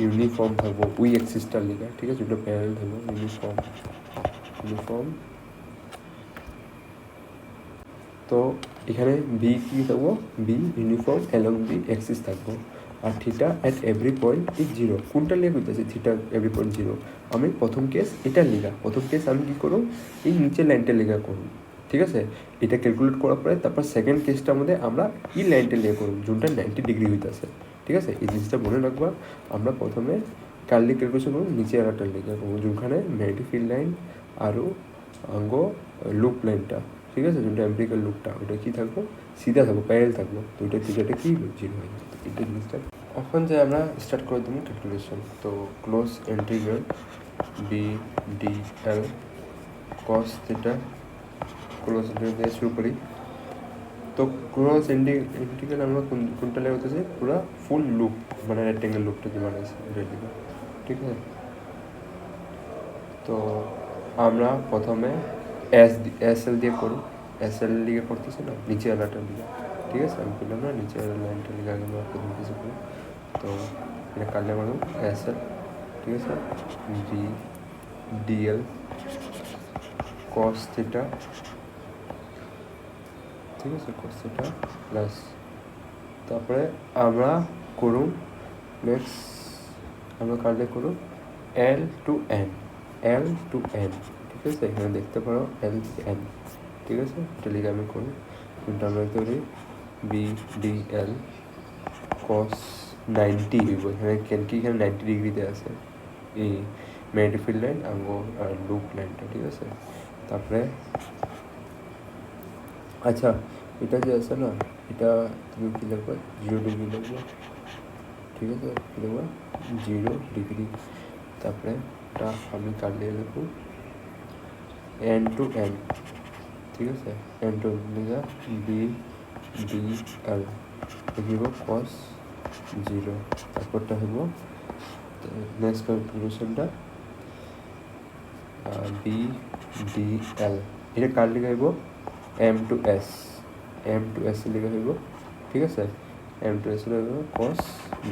A: ইউনিফর্ম থাকবো উই এক্সিসটার লিখা, ঠিক আছে, দুটো প্যারেল থাকবো, ইউনিফর্ম। তো এখানে বি কী থাকবো, B uniform along the axis থাকবো, আর theta at every point is 0। কোনটা লিখে করতেছি থিটা এভরি পয়েন্ট 0, আমি প্রথম কেস এটা লিখা, প্রথম কেস আমি কী করব এই নিচের লাইনটা লেখা করুন, ঠিক আছে। এটা ক্যালকুলেট করার পরে তারপর সেকেন্ড কেসটার মধ্যে আমরা এই লাইনটা লিখে করুন যোনটা 90 ডিগ্রি হইতেছে, ঠিক আছে। এই জিনিসটা মনে রাখবা, আমরা প্রথমে কার্লি ক্যালকুলেশন করুন নিচে আর একটা লেখা করবো যোনখানে ম্যাগনেটিক ফিল্ড লাইন আরও আঙ্গ লুপ লাইনটা, ঠিক আছে, যোনটা এম্পিরিক্যাল লুপটা ওটা কী থাকবো সিধা থাকবো, প্যারেল থাকবো, তো ওইটা থিটাটা কী 0 হয়ে যাবে। এটা জিনিসটা এখন যে আমরা স্টার্ট করে দেবো ক্যালকুলেশন। তো ক্লোজ ইন্টিগ্রাল বি ডি এল কস থিটা, ক্লোজ ইন্টিগ্রাল দিয়ে শুরু করি। তো ক্লোজ ইন্টিগ্রাল আমরা কোনটা লেগে হতেছে পুরো ফুল লুপ, মানে রেক্টেঙ্গেল লুপটা যে বানাইছে রেডিকা, ঠিক আছে। তো আমরা প্রথমে এসএল দিয়ে করি, এসএল লিগে করতেছে না নিচে আলাটা লিগে, ঠিক আছে, আমি বললাম না নিচে লাইনটা লিগে আগে আমরা প্রথম কিছু করি। তো এটা কাটলে মানুষ এসএল, ঠিক আছে, বি ডিএল কস থিটা, ঠিক আছে, কস থিটা প্লাস, তারপরে আমরা করুন নেক্সট আমরা কাটলে করুন এল টু এন, ঠিক আছে, এখানে দেখতে পারো এল এন, ঠিক আছে, এটা লিখে আমি করি, কিন্তু আমরা করি বি ডি এল কস 90 হইব, এখানে কেন কি এখানে 90 ডিগ্রিতে আছে এই ম্যাগনেটিক ফিল্ড লাইন আর লুপ লাইনটা, ঠিক আছে। তারপরে আচ্ছা এটা যে আছে না এটা তুমি কী লিখবে 0 ডিগ্রি লিখবে, ঠিক আছে, কী লিখবে 0 ডিগ্রি। তারপরে এটা আমি কাটলে লিখব এন টু এন, ঠিক আছে, এন টু লিখা বি ডি এল লিখিব কস 0, তারপরটা হইব নেক্সট ক্যালকুলেশনটা বি ডি এল এটা কার লিখে হইব এম টু এস লিখে হইব ঠিক আছে এম টু এস হইব কস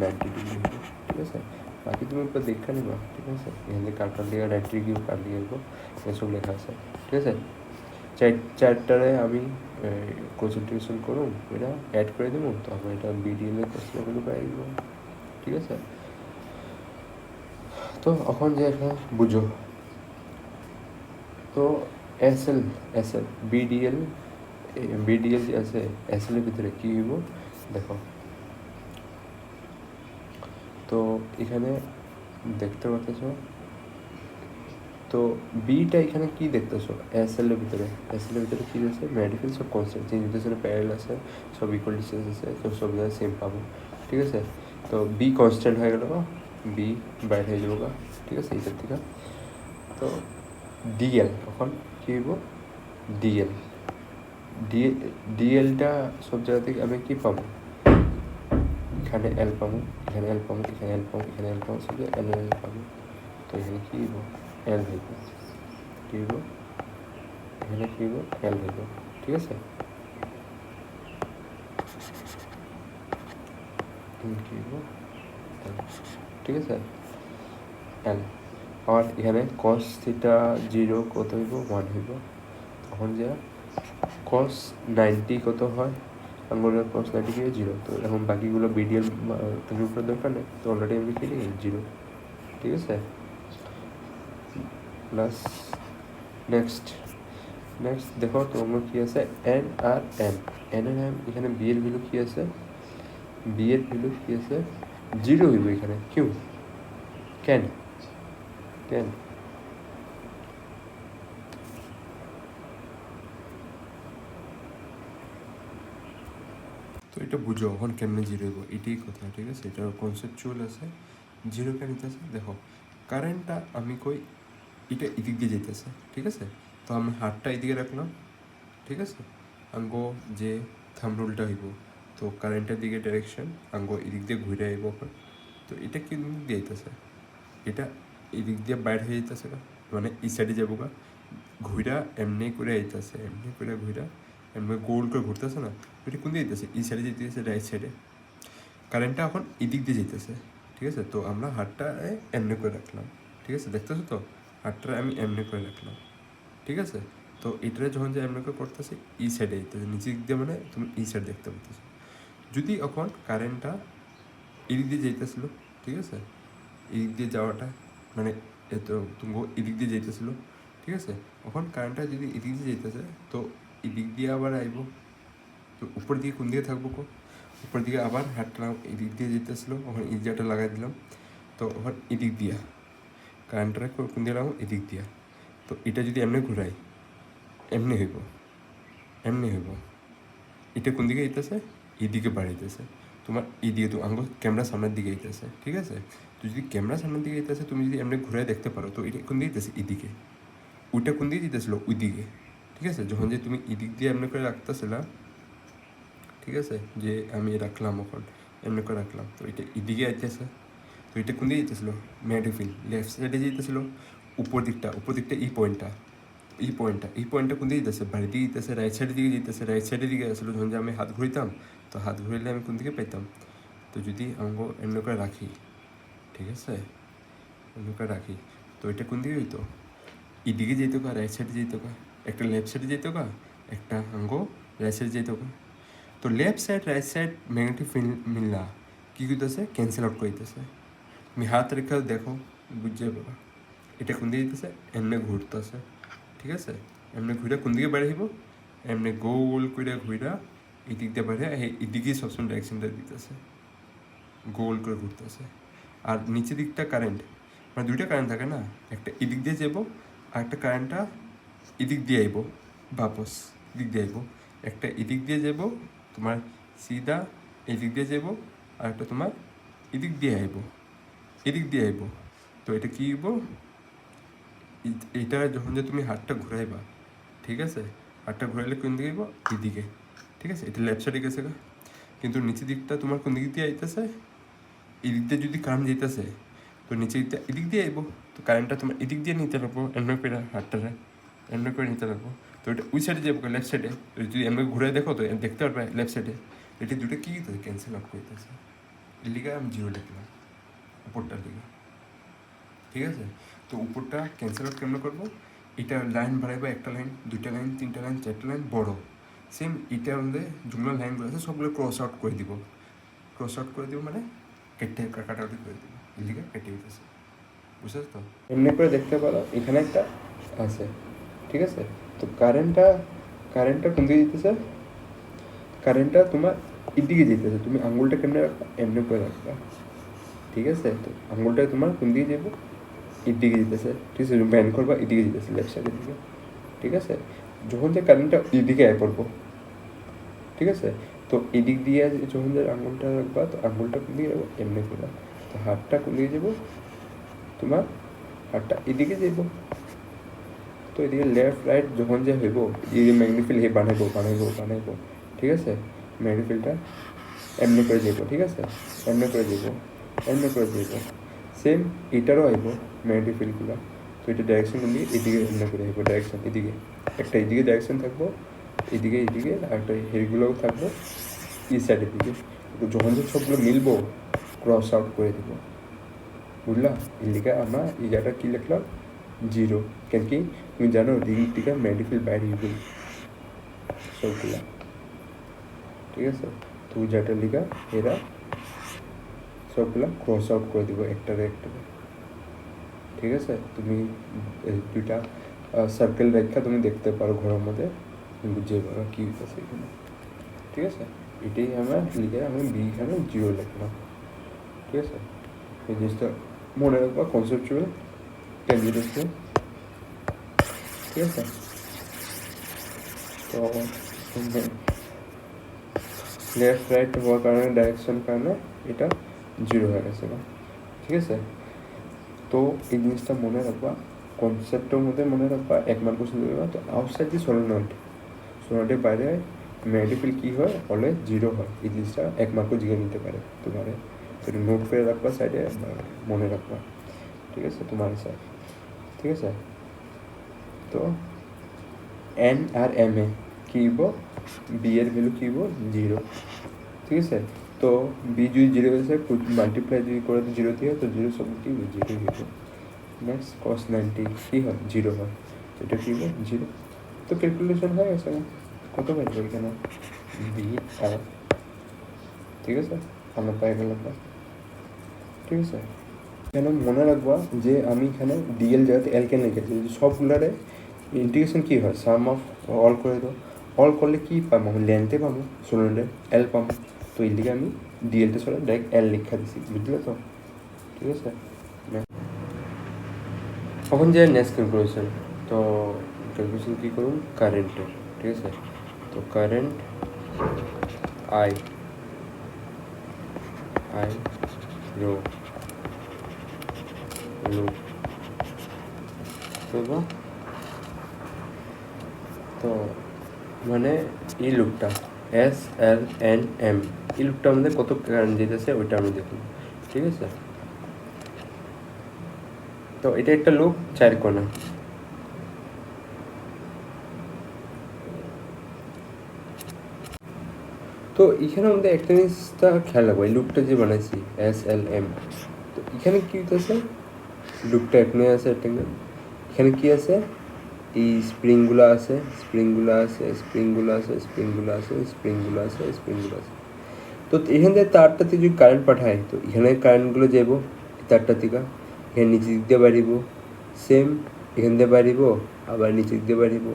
A: 90 ডিগ্রি হইব ঠিক আছে বাকি তুমি একবার দেখা নিবা ঠিক আছে এখানে কার লিখে 90 ডিগ্রি কার লিখে হইব এসব লেখা আছে ঠিক আছে চারটারে আমি কনসেন্ট্রেশন করুন এটা অ্যাড করে দেবো তারপর এটা বিডিএল এর প্রশ্নগুলো পাই দিব ঠিক আছে তো এখন যে এটা বুঝো তো এস এল বিডিএল যে আছে এস এল এর ভিতরে কী হইব দেখো তো এখানে দেখতে পাচ্ছ তো বিটা এখানে কি দেখতেছো এস এল এর ভিতরে কি আছে ম্যাগনিফিকেশন সব কনস্ট্যান্ট চেঞ্জ হতেছে না প্যারালাল আছে সব ইকুয়াল ডিস্টেন্স আছে তো সব জায়গায় সেম পাবো ঠিক আছে তো বি কনস্ট্যান্ট হয়ে গেল বি বাইরে হয়ে যাবো ঠিক আছে এইটার থেকে তো ডিএল তখন কী হইব ডিএলটা সব জায়গা থেকে আমি কী পাবো এখানে এল পাবো এখানে এল পাবো এখানে এল পাবো এখানে এল পাবো সব এল এল পাবো তো এখানে কী হইব এল হইব কী হইব এখানে কী হইব এল হইব ঠিক আছে কী হইব ঠিক আছে এল আর এখানে কস থিটা 0 কত হইব 1 হইব তখন যে কস 90 কত হয় আঙ্গুলের কস 90 কি 0 তো এখন বাকিগুলো বিডিএল তৈরির উপর দরকার নেই তো অলরেডি আমি লিখে দিই 0 ঠিক আছে প্লাস নেক্সট দেখো তোমার কী আছে এন আর এম এখানে বি এর ভ্যালু কী আছে বি এর ভ্যালু কী আছে 0 হইব এখানে কিউ কেন তো এটা বুঝো এখন কেমনে 0 হইব এটাই কথা ঠিক আছে এটা কনসেপচুয়াল আছে 0 কেন নিতেছে দেখো কারেন্টটা আমি কই এটা এদিক দিয়ে যেতেছে ঠিক আছে তো আমি হাতটা এদিকে রাখলাম ঠিক আছে আঙ্গো যে থাম্ব রুলটা হইব তো কারেন্টের দিকে ডাইরেকশন আঙ্গো এদিক দিয়ে ঘুরে আইব তো এটা কি দিক দিয়ে যেতেছে এটা এদিক দিয়ে বাইরে হয়ে যেতেছে মানে এই সাইডে যাবো ঘুরা এমনি করে আইতেছে এমনি করে ঘুরা এমনি গোল করে ঘুরতেছে না ওইটা কোন দিয়ে যেতেছে এই সাইডে যেতেছে রাইট সাইডে কারেন্টটা এখন এদিক দিয়ে যেতেছে ঠিক আছে তো আমরা হাতটা এমনি করে রাখলাম ঠিক আছে দেখতেছো তো হাতটা আমি এমনি করে রাখলাম ঠিক আছে তো এটারে যখন যে এমনি করে করতেছে এই সাইডে যেতেছে নিচে দিক দিয়ে মানে তুমি এই সাইড দেখতে পাচ্ছো যদি এখন কারেন্টটা এদিক দিয়ে যেতেছিল ঠিক আছে এদিক দিয়ে যাওয়াটা মানে এত তুমি এদিক দিয়ে যেতেছিল ঠিক আছে এখন কারেন্টটা যদি এদিক দিয়ে যেতেছে তো এদিক দিয়ে আবার আইব তো উপর দিকে কোন দিকে থাকবো উপর দিকে আবার হাতটা এদিক দিয়ে যেতেছিলো ওখানে এই জায়গাটা লাগাই দিলাম তো ওখানে এদিক দিয়া কারেন্টটা কোন দিয়ে লাগাবো এদিক দিয়া তো এটা যদি এমনি ঘুরাই এমনি হইব এটা কোন দিকে যেতেছে এইদিকে বাড়াইতেছে তোমার এইদিকে তো আঙ্গুল ক্যামেরা সামনের দিকে যেতেছে ঠিক আছে তো যদি ক্যামেরা সামনের দিকে যেতেছে তুমি যদি এমনি ঘুরে দেখতে পারো তো এটা কোন দিকে যেতেছে এদিকে ওইটা কোন দিকে যেতেছিলো ওই দিকে ঠিক আছে যখন যে তুমি এদিক দিয়ে এমনি করে রাখতেছিলা ঠিক আছে যে আমি রাখলাম এখন এমনি করে রাখলাম তো এটা এদিকে আইতেছে তো এটা কোন দিকে যেতেছিলো ম্যাগনিফিকেশন লেফট সাইডে যেতেছিলো উপর দিকটা এই পয়েন্টটা কোন দিকে যেতেছে বাড়ির দিকে যেতেছে রাইট সাইডের দিকে যেতেছে রাইট সাইডের দিকে আসলে যখন যে আমি হাত ঘুরিতাম তো হাত ঘুরিলে আমি কোন দিকে পাইতাম তো যদি আমাকে এমনি করে রাখি ঠিক আছে এমনি করে রাখি তো এটা কোন দিকে হইতো এদিকে যেত কা রাইট সাইডে যেত কা একটা লেফট সাইডে যেত কা একটা আঙ্গো রাইট সাইডে যেত কা তো left side right side magnetic field মিললা কী করতেছে ক্যান্সেল আউট করতেছে তুমি হাত রেখে দেখো বুঝে বাবা এটা কোন দিকে যেতেছে এমনি ঘুরতেছে ঠিক আছে এমনি ঘুরে কোন দিকে বাড়ি হইব এমনি গোল করে ঘুরা এই দিক দিয়ে বাড়ে এদিকেই সবসময় ডাইরেকশনটা দিতেছে গোল করে ঘুরতেছে আর নিচের দিকটা কারেন্ট মানে দুইটা কারেন্ট থাকে না একটা এদিক দিয়ে যাবো আর একটা কারেন্টটা এদিক দিয়ে আইব বাপস এদিক দিয়ে আইব একটা এদিক দিয়ে যাব তোমার সিধা এদিক দিয়ে যাব আর একটা তোমার এদিক দিয়ে আইব তো এটা কী হইব এটা যখন যে তুমি হাতটা ঘুরাইবা ঠিক আছে হাতটা ঘুরাইলে কোন দিকে আইব এদিকে ঠিক আছে এটা লেফট সাইডে গেছে কিন্তু নিচের দিকটা তোমার কোন দিক দিয়ে আইতেছে এদিক দিয়ে যদি কারেন্ট যেতেছে তো নিচে দিকটা এদিক দিয়ে আইব তো কারেন্টটা তোমার এদিক দিয়ে নিতে পারবো এমনি করে হাতটারে এমনি করে নিতে লাগবো। তো এটা ওই সাইডে যাবো লেফট সাইডে, যদি এমনি ঘুরে দেখো তো দেখতে পারবে লেফট সাইডে এটি দুটো কী তো ক্যান্সেল আউট করতেছে, এর লিগে আমি জিরো লিখলাম উপরটার দিকে। ঠিক আছে, তো উপরটা ক্যান্সেল আউট কেমন করবো, এটা লাইন বাড়াইবো, একটা লাইন, দুইটা লাইন, তিনটা লাইন, চারটা লাইন বড়। সেম এটার মধ্যে যেগুলো লাইনগুলো আছে সবগুলো ক্রস আউট করে দিব। ক্রস আউট করে দিব মানে কেটে কাটাকাটি করে দিব, এর লিগে কেটে দিতেছে। বুঝছো তো? এমনি করে দেখতে পারো এখানে একটা আছে। ঠিক আছে, তো কারেন্টটা কোন দিকে যেতেছে, কারেন্টটা তোমার এদিকে যেতেছে। তুমি আঙুলটা কেমনে রাখবা, এমনি করে রাখবা। ঠিক আছে, তো আঙুলটা তোমার কোন দিকে যাবো, এদিকে যেতেছে। ঠিক আছে, ব্যান করবা এদিকে যেতেছে, লেফট সাইডের দিকে। ঠিক আছে, যখন যে কারেন্টটা এদিকে আয় পড়বো, ঠিক আছে, তো এদিক দিয়ে যখন যে আঙুলটা রাখবা, তো আঙুলটা কোন দিকে যাবো, এমনি করে। তো হাতটা কোন দিকে যাবো, তোমার হাতটা এদিকে যাবো। তো এদিকে লেফট রাইট যখন যে হইব, এই ম্যাগনিফিল হে বানাইবো। ঠিক আছে, ম্যাগনিফিলটা এমনি করে যাইব। ঠিক আছে, এমনি করে যাইব। সেম এটারও আইব ম্যাগনিফিলগুলো। তো এটা ডাইরেকশন দিকে এদিকে এমনি করে আইব, ডাইরেকশন এদিকে একটা, এদিকে ডাইরেকশন থাকবো, এদিকে আর একটা হেডগুলোও থাকবো এই সাইডের দিকে। তো যখন যে সবগুলো মিলবো ক্রস আউট করে দিব। বুঝলা, এর লিগে আমরা এই জায়গাটা কী লিখলাম, জিরো। কেন কি তুমি জানো দিক থেকে ম্যাগনিফিল বাইরে হইব সবগুলা। ঠিক আছে, তো ওই জায়গাটার লিগা এরা সবগুলা ক্রস আউট করে দিব একটারে। ঠিক আছে, তুমি দুইটা সার্কেল রেখা তুমি দেখতে পারো ঘরের মধ্যে, বুঝতে পারো কী হইতেছে এখানে। ঠিক আছে, এটাই আমরা লিখে আমি বি এখানে জিরো লিখলাম। ঠিক আছে, এই জিনিসটা মনে রাখবা, কনসেপচুয়াল ক্যান্ডিডেটকে। ঠিক আছে, তো লেফট রাইট হওয়ার কারণে, ডাইরেকশন কারণে এটা জিরো হয়ে গেছে না। ঠিক আছে, তো এই জিনিসটা মনে রাখবা, কনসেপ্টের মধ্যে মনে রাখবা, এক মার্ক কোশ্চেন দেবা। তো আউটসাইড দি সলিনয়েডের বাইরে ম্যাগনিফিল কী হয়, হলে জিরো হয়। এই জিনিসটা এক মার্কও জিগে নিতে পারে তোমারে। তো এটা নোট করে রাখবা সাইডে, মনে রাখবা। ঠিক আছে, তোমার স্যার। ঠিক আছে, তো এন আর এম এ কী হইব, বি এর ভ্যালু কী হইব, জিরো। ঠিক আছে, তো বি যদি জিরো হয়েছে, মাল্টিপ্লাই যদি করে তো জিরো দিয়ে, তো জিরো সব কী হবে, জিরো হইব। নেক্সট কস 90 কী হয়, জিরো হয়। এটা কী হবে, জিরো। তো ক্যালকুলেশন হয়ে গেছে না, কত পাইব এখানে, বি আর। ঠিক আছে, আমরা পাই গেলাম না। ঠিক আছে, এখানে মনে রাখবা যে আমি এখানে ডিএল জায়গাতে এল কেন লিখেছি, সবগুলারে ইন্টিগ্রেশন কী হয়, সাম অফ অল করে দাও। অল করলে কী পাবো, আমি লেন্থে পাবো, সলিনয়েডের এল পাবো। তো এই দিকে আমি ডিএলটা সরে ডাইরেক্ট এল লিখা দিছি, বুঝলে তো? ঠিক আছে, এখন যে নেক্সট ক্যালকুলেশন, তো ক্যালকুলেশন কী করুন, কারেন্টের। ঠিক আছে, তো কারেন্ট আই রো লুপ করবো। তো মানে এই লুপটা এস এল এন এম, এই লুপটা আমাদের কত কারেন্ট যেতেছে ওইটা আমি দেখুন। ঠিক আছে, তো এটা একটা লুপ, 4 কোণা। তো এখানে আমাদের একটা জিনিসটা খেয়াল রাখবো, এই লুপটা যে বানাইছি এস এল এম, তো এখানে কী হইতেছে, লুপটা এখানে আছে, এখানে কি আছে, এই স্প্রিংগুলো আছে। তো এখান থেকে তারটাতে যদি কারেন্ট পাঠায়, তো এখানে কারেন্টগুলো যাব তারটা থেকে, এখানে নিচে দিক দিয়ে বাড়িব, সেম এখান দিয়ে বাড়িব, আবার নিচে দিক দিয়ে বাড়িব।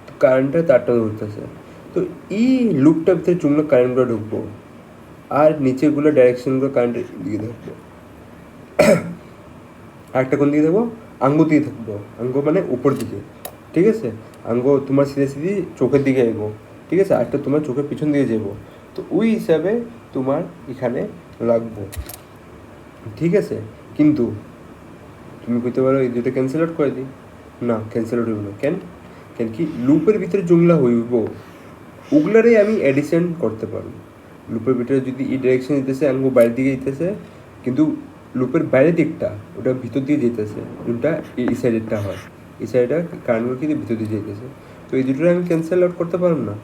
A: তো কারেন্টটা তারটা ধরতেছে। তো এই লুপটার ভিতরে চুমলো কারেন্টগুলো ঢুকবো, আর নিচেগুলো ডাইরেকশনগুলো কারেন্টের দিকে থাকবো। আরেকটা কোন দিকে থাকবো, আঙ্গুল দিকে থাকবো, আঙ্গুল মানে উপর দিকে। ঠিক আছে, আঙ্গুল তোমার সিধে চোখের দিকে আইব। ঠিক আছে, আরেকটা তোমার চোখের পিছন দিকে যাবো। তো ওই হিসাবে তোমার এখানে লাগবো। ঠিক আছে, কিন্তু তুমি কইতে পারো এই দুটো ক্যান্সেল আউট করে দিই, না ক্যান্সেল আউট হইব না। কেন কি লুপের ভিতরে জুমলা হইব, ওগুলারই আমি এডিশন করতে পারবো। লুপের ভিতরে যদি এই ডাইরেকশন দিতেছে, আঙ্গুল বাইরের দিকে যেতেছে, কিন্তু লুপের বাইরের দিকটা ওটা ভিতর দিয়ে যেতেছে, ওটা এই সাইডেরটা হয়। এই সাইডটা কারেন্টগুলো কিন্তু ভিতর দিয়ে যেতেছে। তো এই দুটো আমি ক্যান্সেল আউট করতে পারব না,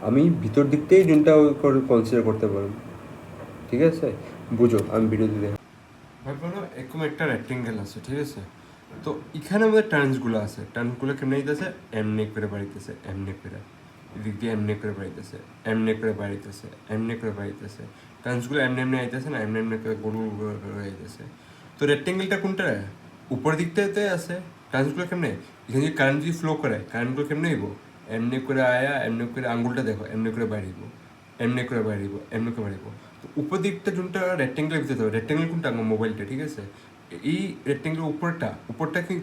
A: আমি ভিতর দিকটাই জুনটা কনসিডার করতে পারব। ঠিক আছে, বুঝো আমি ভিডিও দিতে ভাবলো এরকম একটা রেক্টেঙ্গেল আছে, ঠিক আছে। তো এখানে আমাদের টার্নসগুলো আছে, টার্নসগুলো কেমনে দিতেছে, এমনি করে বাড়িতেছে, এমনি করে এদিক দিয়ে এমনি করে বাড়িতেছে, এমনি করে বাড়িতেছে, এমনি করে বাড়িতেছে। টার্নসগুলো এমনি এমনি আইতেছে না, এমনি এমনি করে গোল গোল করে আইতেছে। তো রেক্টেঙ্গেলটা কোনটা উপর দিকটাতে আছে, টার্নসগুলো কেমনে, এখানে যদি কারেন্ট যদি ফ্লো করে কারেন্টগুলো কেমনে হইব, এমনি করে আয়া এমনি করে আঙ্গুলটা দেখো এমনি করে বাড়িব, এমনি করে বাড়িব, এমনি করে বাড়িব। তো উপর দিকটা যোনটা রেক্টেঙ্গেলের ভিতরে হবে, রেক্টেঙ্গেল কোনটা, আমার মোবাইলটা, ঠিক আছে। এই রেক্টেঙ্গেলের উপরটা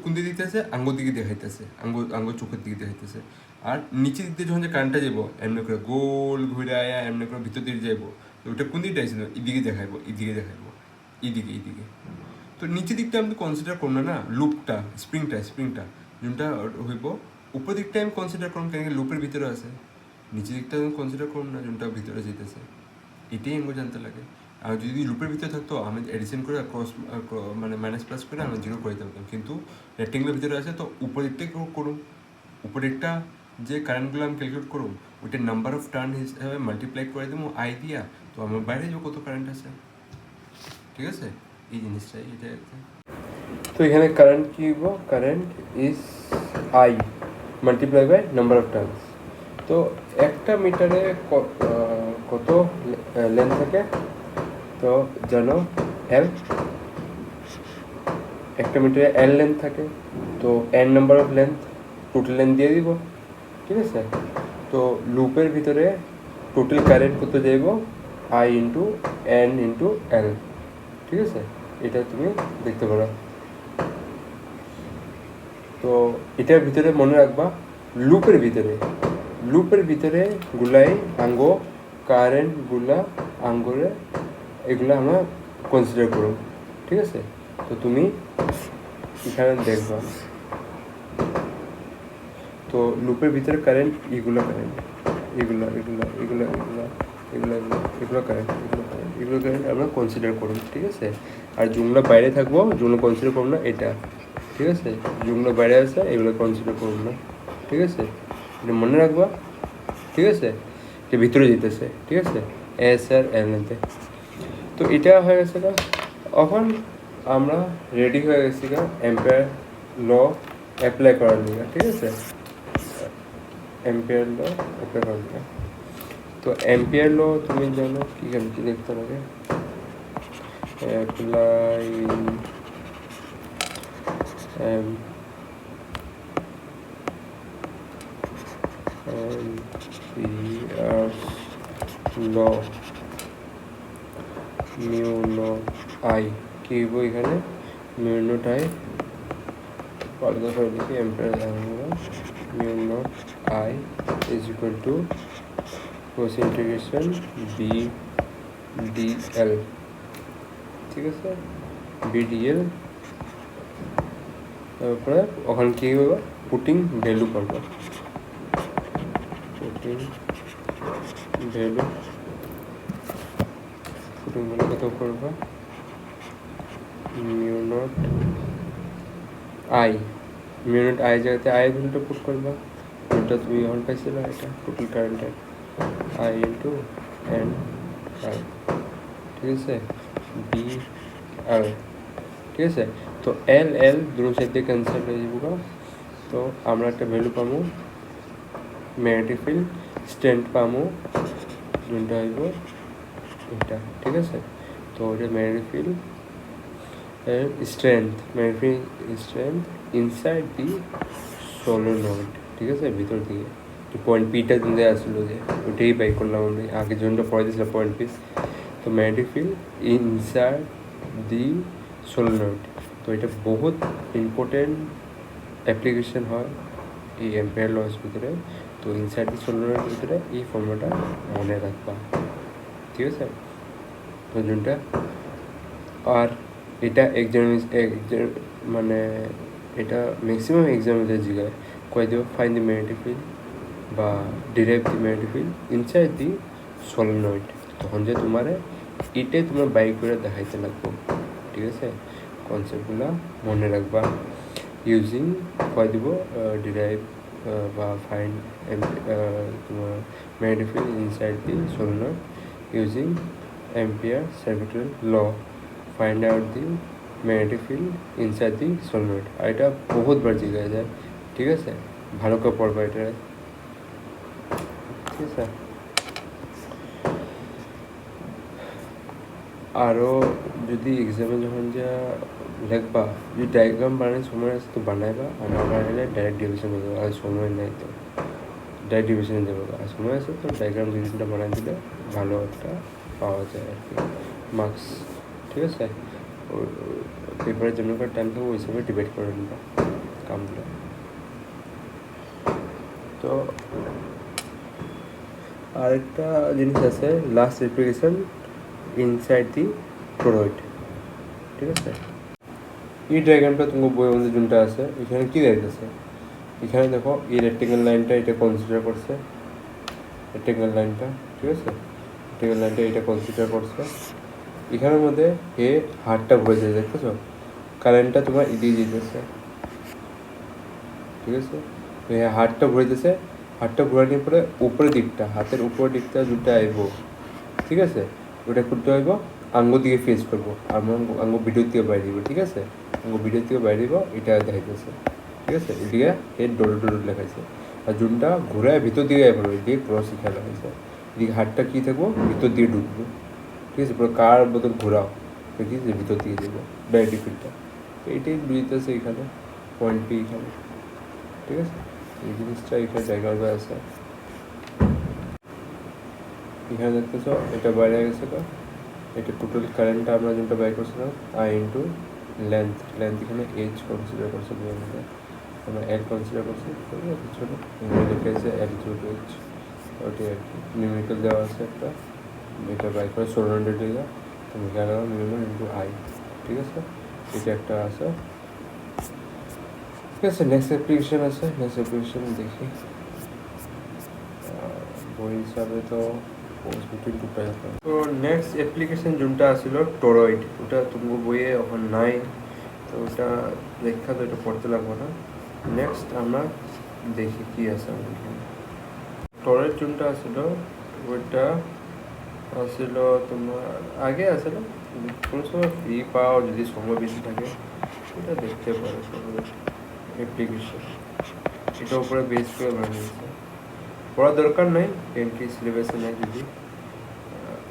A: কোন দিকে দিতেছে, আঙ্গুর দিকে দেখাইতেছে, আঙ্গুর চোখের দিকে দেখাইতেছে। আর নিচের দিক দিয়ে যখন যে কারেন্টটা যাবো এমনি করে গোল ঘুরে আয়া এমনি করে ভিতর দিকে যাইবো, তো ওটা কোন দিকে আইছিল, এদিকে দেখাইবো, এদিকে দেখাইবো, এইদিকে এইদিকে। তো নিচের দিকটা আমি কনসিডার করবো না, লুপটা স্প্রিংটা যোনটা হইব, উপর দিকটা আমি কনসিডার করুন, কেন লুপের ভিতরে আছে। নিচের দিকটা আমি কনসিডার করুন না, যোনটা ভিতরে যেতেছে। এটাই আমার জানতে লাগে। আর যদি লুপের ভিতরে থাকতো আমি এডিশন করে ক্রস মানে মাইনাস প্লাস করে আমি জিরো করে দিতে পারতাম, কিন্তু রেক্টেঙ্গেলের ভিতরে আছে তো উপর দিকটাই করুন, উপর দিকটা যে কারেন্টগুলো আমি ক্যালকুলেট করুন ওইটা নাম্বার অফ টার্ন হিসাবে মাল্টিপ্লাই করে দেবো আই দিয়া, তো আমার বাইরে যাবো কত কারেন্ট আছে, ঠিক আছে। এই জিনিসটাই এটা। তো এখানে কারেন্ট কি হইব, current is I multiply by number of turns. তো একটা মিটারে কত লেন্থ থাকে, তো জানো এল, একটা মিটারে এল লেন্থ থাকে, তো N number of length, total length দিয়ে দিব, ঠিক আছে। তো লুপের ভিতরে টোটাল কারেন্ট কত যাইব, I into N into L, ঠিক আছে। এটা তুমি দেখতে পারো। তো এটার ভিতরে মনে রাখবা, লুপের ভিতরে গুলাই আঙ্গো কারেন্টগুলা আঙ্গুরে এগুলো আমরা কনসিডার করব, ঠিক আছে। তো তুমি এখানে দেখবা, তো লুপের ভিতরে কারেন্ট এগুলো কারেন্ট আমরা কনসিডার করুন, ঠিক আছে। আর যেগুলো বাইরে থাকবো যেগুলো কনসিডার করুন না, এটা, ঠিক আছে। যেগুলো বাইরে আছে এগুলো কনসিডার করুন না, ঠিক আছে। এটা মনে রাখবা, ঠিক আছে। এটা ভিতরে যেতেছে, ঠিক আছে, এস আর এল এতে। তো এটা হয়ে গেছে না, এখন আমরা রেডি হয়ে গেছি না অ্যাম্পিয়ার ল অ্যাপ্লাই করার নিয়ে, ঠিক আছে। অ্যাম্পিয়ার ল অ্যাপ্লাই করার নিয়ে, তো অ্যাম্পিয়ার ল তুমি জানো কি লিখতে হবে, apply law mu naught I কি হইব, এখানে মিউ নট আই আলাদা করে লিখি, ampere mu naught I is equal to cross integration B DL, ঠিক আছে, বিডিএল। তারপরে ওখানে কী হবে, পুটিং ভ্যালু করবো, পুটিং ভ্যালু কত করবো, মিউ নট আই জায়গাতে আই ভ্যালুটা পুট করবা, ওটা তুমি এখন পাইছিল, এটা টোটাল কারেন্টের আই ইন্টু এন আই, ঠিক আছে, বি আর, ঠিক আছে। তো এল দুটো সাইড দিয়ে ক্যান্সেল হয়ে যাব, তো আমরা একটা ভ্যালু পাবো, ম্যাগনেটিক ফিল্ড স্ট্রেন্থ পাবো, যেটা হইব এটা, ঠিক আছে। তো এটা magnetic field strength inside the solenoid, ঠিক আছে, ভিতর দিকে পয়েন্ট পিটা দিতে আসলো, যে ওটাই বাই করলাম আমি আগে জন্য পড়ে দিয়েছিলাম পয়েন্ট পিস। তো ম্যাগনেটিক ফিল্ড ইনসাইড দি সলোনয়েড, তো এটা বহুত ইম্পর্টেন্ট অ্যাপ্লিকেশন হয় এই অ্যাম্পিয়ার লস ভিতরে। তো ইনসাইড দি সলোনয়েডের ভিতরে এই ফর্মুলাটা মনে রাখবা, ঠিক আছে। তো যোনটা আর এটা মানে এটা ম্যাক্সিমাম এক্সামে জিগায় কয় দেব, ফাইন্ড দি ম্যাগনেটিক ফিল্ড বা derive the magnetic field inside the solenoid, তখন যে তোমার এটাই তোমার বাইক করে দেখাইতে লাগবো, ঠিক আছে। কনসেপ্টগুলো মনে রাখবা। ইউজিং কয় দিব ডিরাইভ বা ফাইন্ড তোমার magnetic field inside the solenoid using ampere সার্কিটের law find out the magnetic field inside the solenoid. আর এটা বহুতবার জিজ্ঞাসা যায়, ঠিক আছে, ভালো করে পড়বা এটা, ঠিক আছে। আরও যদি এক্সামে যখন যা লিখবা, যদি ডায়াগ্রাম বানানোর সময় আছে তো বানাইবা, আর না বানাইলে ডাইরেক্ট ডিভিশন হয়ে যাবে, আর সময় নেই তো ডাইরেক্ট ডিভিশনে দেবো, আর সময় আছে তো ডায়াগ্রাম দুই তিনটা বানাই দিলে ভালো একটা পাওয়া যায় আর কি মার্কস, ঠিক আছে। পেপারের জন্য টাইম থাকবে ওই সময় ডিবেট করে নিবা কামগুলো। তো আরেকটা জিনিস আছে, লাস্ট অ্যাপ্লিকেশন ইনসাইড দি টরয়েড, ঠিক আছে। এই ডায়াগ্রামটা তোমার বইয়ের মধ্যে যোনটা আছে এখানে কী দেখতেছে, এখানে দেখো এই রেক্টেঙ্গেল লাইনটা এটা কনসিডার করছে, রেক্টেঙ্গেল লাইনটা, ঠিক আছে, রেক্টেঙ্গেল লাইনটা এটা কনসিডার করছে। এখানের মধ্যে এ হাতটা ঘুরে যায়, দেখতেছো কারেন্টটা তোমার এদিকে যেতেছে, ঠিক আছে। হাতটা ঘুরেতেছে, হাতটা ঘোরানোর পরে উপরের দিকটা, হাতের উপরের দিকটা দুটো আইব, ঠিক আছে, ওটা করতে হইব আঙ্গুর দিকে ফেস করবো, আমার আঙ্গুর ভিডিওর থেকে বাইরে দিব, ঠিক আছে, আঙ্গুর ভিডিওর থেকে বাইরে দিব, এটা দেখাইতেছে, ঠিক আছে। এদিকে এর ডোডো ডোডো লেখাইছে, আর জুনটা ঘুরায় ভিতর দিকে যাবে, এদিকে ক্রস শিখা লেখাইছে, এদিকে হাতটা কী থাকবো ভিতর দিয়ে ঢুকবো, ঠিক আছে, পুরো কার বদল ঘোরাও, ঠিক আছে, ভিতর দিয়ে দেবো ডাইরেক্ট ফিল্ডটা, এইটাই বুঝতেছে এখানে পয়েন্ট পি এখানে, ঠিক আছে। এই জিনিসটা এখানে ডায়াগ্রামে আছে, এখানে দেখতেছো এটা বাইরে গেছে, এটা টোটাল কারেন্টটা আমরা যেটা বাই করছিলাম আই ইন্টু লেন্থ, লেন্থ এখানে এইচ কনসিডার করছে, আমরা এল কনসিডার করছি, কিছু না লিখে আছে এল টু এইচ, ওটাই আর কি নিউমেরিক্যাল দেওয়া আছে একটা, এটা বাই করে 1600 টাকা, তুমি গেল মিনিমাম ইন্টু আই, ঠিক আছে, এটা একটা আছে, ঠিক আছে। নেক্সট অ্যাপ্লিকেশন আছে, নেক্সট অ্যাপ্লিকেশন দেখি, বই হিসাবে তো তো নেক্সট অ্যাপ্লিকেশন যোনটা আসছিল টরয়েড, ওটা তোমার বইয়ে এখন নাই, তো ওটা দেখা তো এটা পড়তে লাগবে না। নেক্সট আমরা দেখি কি আছে আমাদের এখানে। টরয়েড যোনটা আসছিল ওইটা আসছিল তোমার আগে আসছিল, কোনো সময় ফ্রি পাও যদি সময় বেশি থাকে ওটা দেখতে পারো, অ্যাপ্লিকেশন এটার উপরে বেস করে বানিয়েছে, পড়ার দরকার নেই এমপি সিলেবাসে নেই, যদি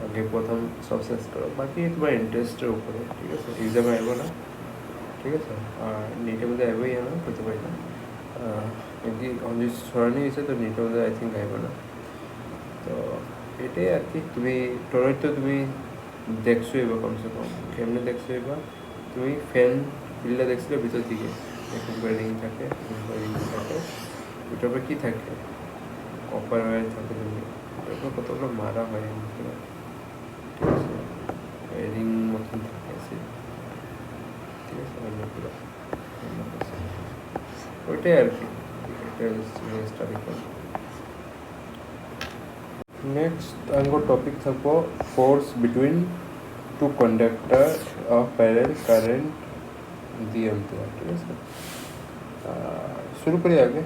A: আগে প্রথম সাকসেস করো, বাকি তোমার ইন্টারেস্টের উপরে, ঠিক আছে। এক্সামে আসবো না, ঠিক আছে, আর নিটের মধ্যে আসবোই না করতে পারি না, এমনি অলরেডি সরানি হয়েছে তো নিটের মধ্যে আই থিঙ্ক আসবো না। তো এটাই আর কি, তুমি টরেট তো তুমি দেখছোই বা কমসে কম কেমনে দেখছোই বা, তুমি ফ্যান ফিল্ডটা দেখছিলে ভিতর দিকে এরকম করে রিং থাকে, রিং থাকে, ওটার উপরে কী থাকে কপার ওয়্যার থাকে, তুমি ওটার কতগুলো মারা হয়, ঠিক আছে, রিং মতন থাকে, ঠিক আছে, অন্যগুলো ওইটাই আর কি, স্টাডি করো। নেক্সট আমার টপিক থাকবো force between two conductor of parallel current the ampere, ঠিক আছে। শুরু করি আগে।